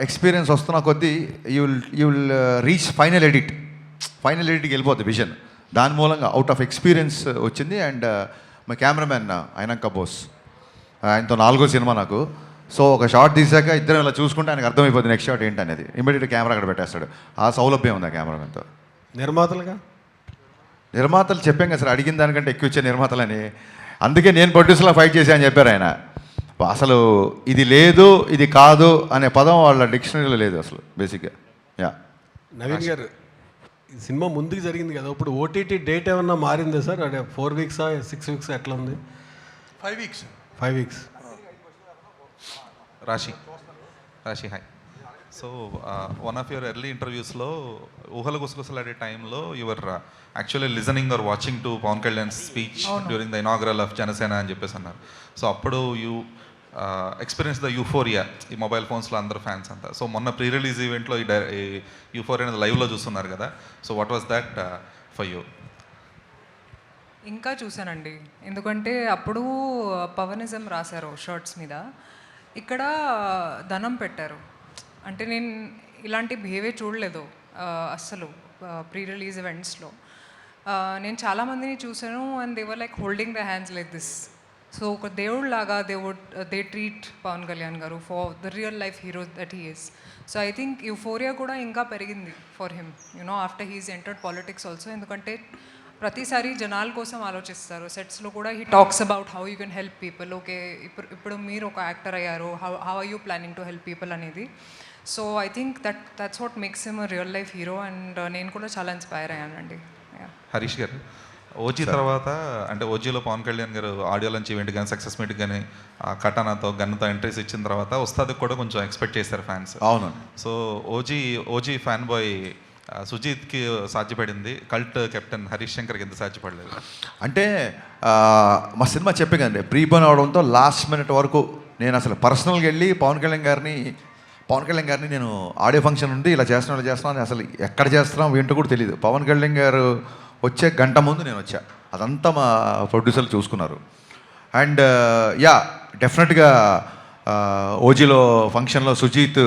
ఎక్స్పీరియన్స్ వస్తున్న కొద్దీ యూ విల్ రీచ్ ఫైనల్ ఎడిట్కి వెళ్ళిపోతుంది విజన్. దాని మూలంగా అవుట్ ఆఫ్ ఎక్స్పీరియన్స్ వచ్చింది. అండ్ మా కెమెరామెన్ అయినాక బోస్, ఆయనతో 4వ సినిమా నాకు. సో ఒక షార్ట్ తీసాక ఇద్దరం ఇలా చూసుకుంటే ఆయనకు అర్థమైపోతుంది నెక్స్ట్ షాట్ ఏంటనేది. ఇమీడియట్ కెమెరా అక్కడ పెట్టేస్తాడు. ఆ సౌలభ్యం ఉంది ఆ కెమెరామెన్తో. నిర్మాతలు చెప్పాం కదా సార్, అడిగిన దానికంటే ఎక్కువ ఇచ్చే నిర్మాతలని. అందుకే నేను ప్రొడ్యూసర్లో ఫైట్ చేశా అని చెప్పారు ఆయన. అసలు ఇది లేదు, ఇది కాదు అనే పదం వాళ్ళ డిక్షనరీలో లేదు అసలు బేసిక్గా. యా. నవీన్ గారు, ఈ సినిమా ముందుకు జరిగింది కదా, ఇప్పుడు ఓటీటీ డేట్ ఏమన్నా మారిందా సార్? అంటే 4 weeks 6 weeks ఎట్లా ఉంది? 5 weeks. 5 weeks. Rashi hi. So one of your early ఇంటర్వ్యూస్లో ఊహల గుసగుసలాడే టైంలో your actually listening or watching to Pawan Kalyan speech during the inaugural of Janasena అని చెప్పేసి అన్నారు. సో అప్పుడు యూ ఎక్స్పీరియన్స్ ద యూఫోరియా, ఈ మొబైల్ ఫోన్స్లో అందరు ఫ్యాన్స్ అంతా. సో మొన్న ప్రీ రిలీజ్ ఈవెంట్లో ఈ యూఫోరియా అనేది లైవ్లో చూస్తున్నారు కదా. So what was that for you? ఇంకా చూశానండి, ఎందుకంటే అప్పుడు పవనిజం రాశారు షర్ట్స్ మీద, ఇక్కడ ధనం పెట్టారు. అంటే నేను ఇలాంటి బిహేవియర్ చూడలేదు అస్సలు ప్రీ రిలీజ్ ఈవెంట్స్లో. నేను చాలామందిని చూసాను and they were like holding the hands like this. So ఒక దేవుళ్ళలాగా దే ట్రీట్ Pawan Kalyan garu for the real life hero that he is. So I think euphoria కూడా ఇంకా పెరిగింది for him, you know after he's entered politics also. ఎందుకంటే ప్రతిసారి జనాల కోసం ఆలోచిస్తారు. సెట్స్లో కూడా he talks about how you can help people. Okay, ఇప్పుడు మీరు ఒక యాక్టర్ అయ్యారు, how are you planning to help people అనేది. So I think that's what makes him a real life hero. And నేను కూడా చాలా ఇన్స్పైర్ అయ్యానండి. హరీష్ గారు, ఓజీ తర్వాత అంటే ఓజీలో పవన్ కళ్యాణ్ గారు ఆడియో లంచ్ ఈవెంట్ కానీ సక్సెస్ మీట్ కానీ కటానాతో గన్నుతో ఎంట్రీస్ ఇచ్చిన తర్వాత ఉస్తాద్కి కూడా కొంచెం ఎక్స్పెక్ట్ చేశారు ఫ్యాన్స్. అవును. సో ఓజీ ఫ్యాన్ బాయ్ సుజీత్కి సాధ్యపడింది, కల్ట్ కెప్టెన్ హరీష్ శంకర్కి ఎంత సాధ్యపడలేదు? అంటే మా సినిమా చెప్పే కదండి, ప్రీపోన్ అవడంతో లాస్ట్ మినిట్ వరకు నేను అసలు పర్సనల్గా వెళ్ళి పవన్ కళ్యాణ్ గారిని నేను ఆడియో ఫంక్షన్ ఉంది ఇలా చేస్తున్నాను అసలు ఎక్కడ చేస్తున్నాం ఏంటో కూడా తెలియదు. పవన్ కళ్యాణ్ గారు వచ్చే గంట ముందు నేను వచ్చా. అదంతా మా ప్రొడ్యూసర్లు చూసుకున్నారు. అండ్ యా, డెఫినెట్గా ఓజీలో ఫంక్షన్లో సుజీత్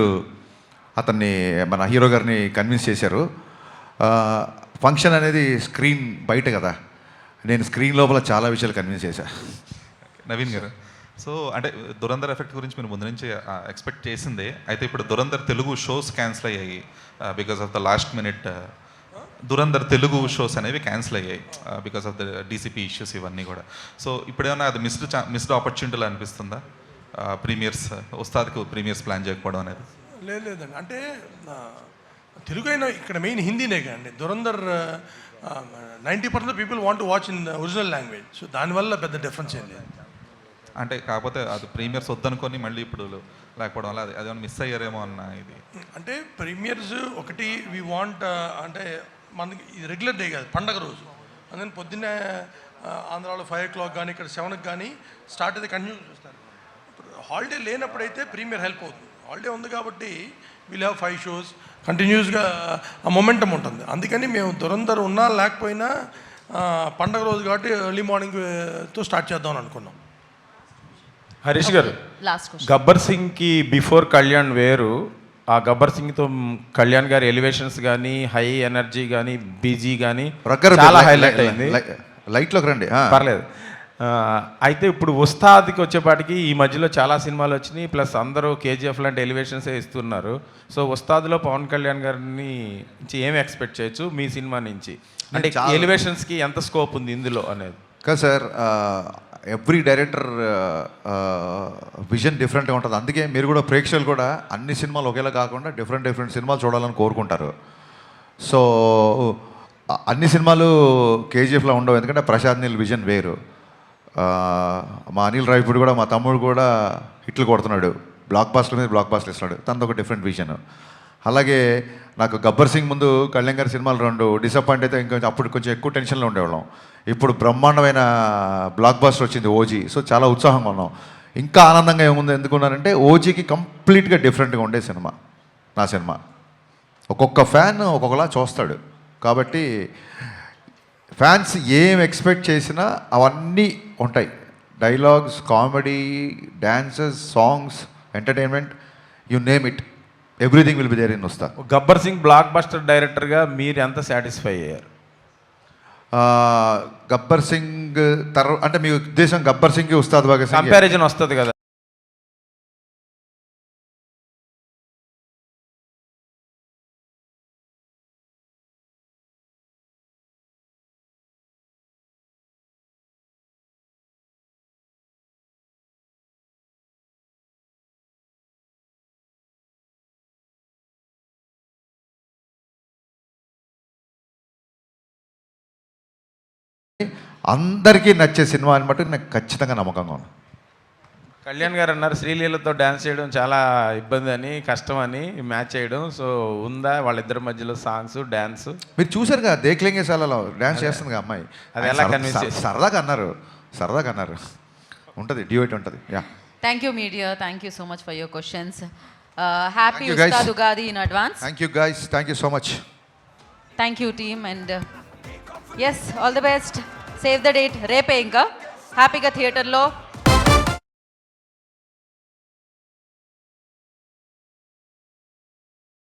అతన్ని మన హీరో గారిని కన్విన్స్ చేశారు. ఫంక్షన్ అనేది స్క్రీన్ బయట కదా, నేను స్క్రీన్ లోపల చాలా విషయాలు కన్విన్స్ చేశాను. నవీన్ గారు, సో అంటే దురంధర్ ఎఫెక్ట్ గురించి మీరు ముందు నుంచి ఎక్స్పెక్ట్ చేసిందే. అయితే ఇప్పుడు దురంధర్ తెలుగు షోస్ క్యాన్సిల్ అయ్యాయి because of the last minute. Dhurandhar Telugu shows అనేవి క్యాన్సిల్ అయ్యాయి because of the DCP issues ఇవన్నీ కూడా. సో ఇప్పుడేమన్నా అది మిస్డ్ ఆపర్చునిటీలు అనిపిస్తుందా ప్రీమియర్స్, ఉస్తాద్కి ప్రీమియర్స్ ప్లాన్ చేయకపోవడం అనేది? లేదండి, అంటే తెలుగు అయినా ఇక్కడ మెయిన్ హిందీనే కదండి. Dhurandhar 90% people want to watch in original language. So దానివల్ల పెద్ద డిఫరెన్స్ ఏం లేదు. అంటే కాకపోతే అది ప్రీమియర్స్ వద్దనుకొని మళ్ళీ ఇప్పుడు లేకపోవడం వల్ల అదేమన్నా మిస్ అయ్యారేమో అన్న ఇది. అంటే ప్రీమియర్స్ ఒకటి వి వాంట్ అంటే మనకి ఇది రెగ్యులర్ డే కాదు, పండగ రోజు. అందుకని పొద్దున్నే ఆంధ్రాలో 5 o'clock కానీ ఇక్కడ 7కి కానీ స్టార్ట్ అయితే కంటిన్యూ చూస్తారు. ఇప్పుడు హాలిడే లేనప్పుడైతే ప్రీమియర్ హెల్ప్ అవుతుంది. హాలిడే ఉంది కాబట్టి వీల్ హ్యావ్ 5 shows కంటిన్యూస్గా ఆ మొమెంటం ఉంటుంది. అందుకని మేము దురంధర్ ఉన్నా లేకపోయినా పండగ రోజు కాబట్టి ఎర్లీ మార్నింగ్తో స్టార్ట్ చేద్దామని అనుకున్నాం. హరీష్ గారు, లాస్ట్ క్వశ్చన్. గబ్బర్ సింగ్కి బిఫోర్ కళ్యాణ్ వేరు, ఆ గబ్బర్ సింగ్తో కళ్యాణ్ గారి ఎలివేషన్స్ కానీ హై ఎనర్జీ కానీ బీజీ కానీ చాలా హైలైట్ అయింది. లైట్లోకి రండి. పర్లేదు. అయితే ఇప్పుడు ఉస్తాద్కి వచ్చేపాటికి ఈ మధ్యలో చాలా సినిమాలు వచ్చినాయి, ప్లస్ అందరూ కేజీఎఫ్ లాంటి ఎలివేషన్సే ఇస్తున్నారు. సో ఉస్తాద్లో పవన్ కళ్యాణ్ గారిని నుంచి ఏమి ఎక్స్పెక్ట్ చేయొచ్చు మీ సినిమా నుంచి? అంటే ఎలివేషన్స్కి ఎంత స్కోప్ ఉంది ఇందులో అనేది? కదా సార్, ఎవ్రీ డైరెక్టర్ విజన్ డిఫరెంట్గా ఉంటుంది. అందుకే మీరు కూడా ప్రేక్షకులు కూడా అన్ని సినిమాలు ఒకేలా కాకుండా డిఫరెంట్ సినిమాలు చూడాలని కోరుకుంటారు. సో అన్ని సినిమాలు కేజీఎఫ్లో ఉండవు, ఎందుకంటే ప్రశాంత్ నీల్ విజన్ వేరు. మా అనిల్ రావిపూడి కూడా, మా తమ్ముడు కూడా హిట్లు కొడుతున్నాడు, బ్లాక్ బాస్టర్ మీద బ్లాక్ బాస్టర్ ఇస్తున్నాడు, తనది ఒక డిఫరెంట్ విజన్. అలాగే నాకు గబ్బర్ సింగ్ ముందు కళ్యాణ్ గారి సినిమాలు 2 డిసప్పాయింట్ అయితే ఇంకొంచెం అప్పుడు కొంచెం ఎక్కువ టెన్షన్లో ఉండేవాళ్ళం. ఇప్పుడు బ్రహ్మాండమైన బ్లాక్ బాస్టర్ వచ్చింది ఓజీ. సో చాలా ఉత్సాహంగా ఉన్నాం. ఇంకా ఆనందంగా ఏముంది ఎందుకున్నానంటే ఓజీకి కంప్లీట్గా డిఫరెంట్గా ఉండే సినిమా నా సినిమా. ఒక్కొక్క ఫ్యాన్ ఒక్కొక్కలా చూస్తాడు కాబట్టి ఫ్యాన్స్ ఏం ఎక్స్పెక్ట్ చేసినా అవన్నీ ఉంటాయి. Dialogues, comedy, dances, songs, entertainment, you name it, everything will be there in Ustaad. Gabbar Singh blockbuster డైరెక్టర్గా మీరు ఎంత సాటిస్ఫై అయ్యారు? గబ్బర్ సింగ్ అంటే మీ ఉద్దేశం గబ్బర్ సింగ్ ఉస్తాద్ భగత్ సింగ్ కంపారిజన్ వస్తుంది కదా? అందరికీ నచ్చే సినిమా అని బట్టి నాకు ఖచ్చితంగా నమ్మకంగా ఉంది. కళ్యాణ్ గారు అన్నారు శ్రీలీలతో డ్యాన్స్ చేయడం చాలా ఇబ్బంది అని, కష్టం అని మ్యాచ్ చేయడం. సో ఉందా వాళ్ళిద్దరి మధ్యలో సాంగ్స్, డ్యాన్స్? మీరు చూసారు కదా దేక్లింగే సాలలో డ్యాన్స్ చేస్తుంది కదా అమ్మాయి. అది ఎలా కన్విన్స్ సరదాగా అన్నారు ఉంటుంది, డ్యూయట్ ఉంటుంది. Yeah, thank you media, thank you so much for your questions. Happy Ustaad Ugadi in advance. Thank you guys, thank you so much. Thank you team and as all the best. Save the date రేపే ఇంకా హ్యాపీగా థియేటర్లో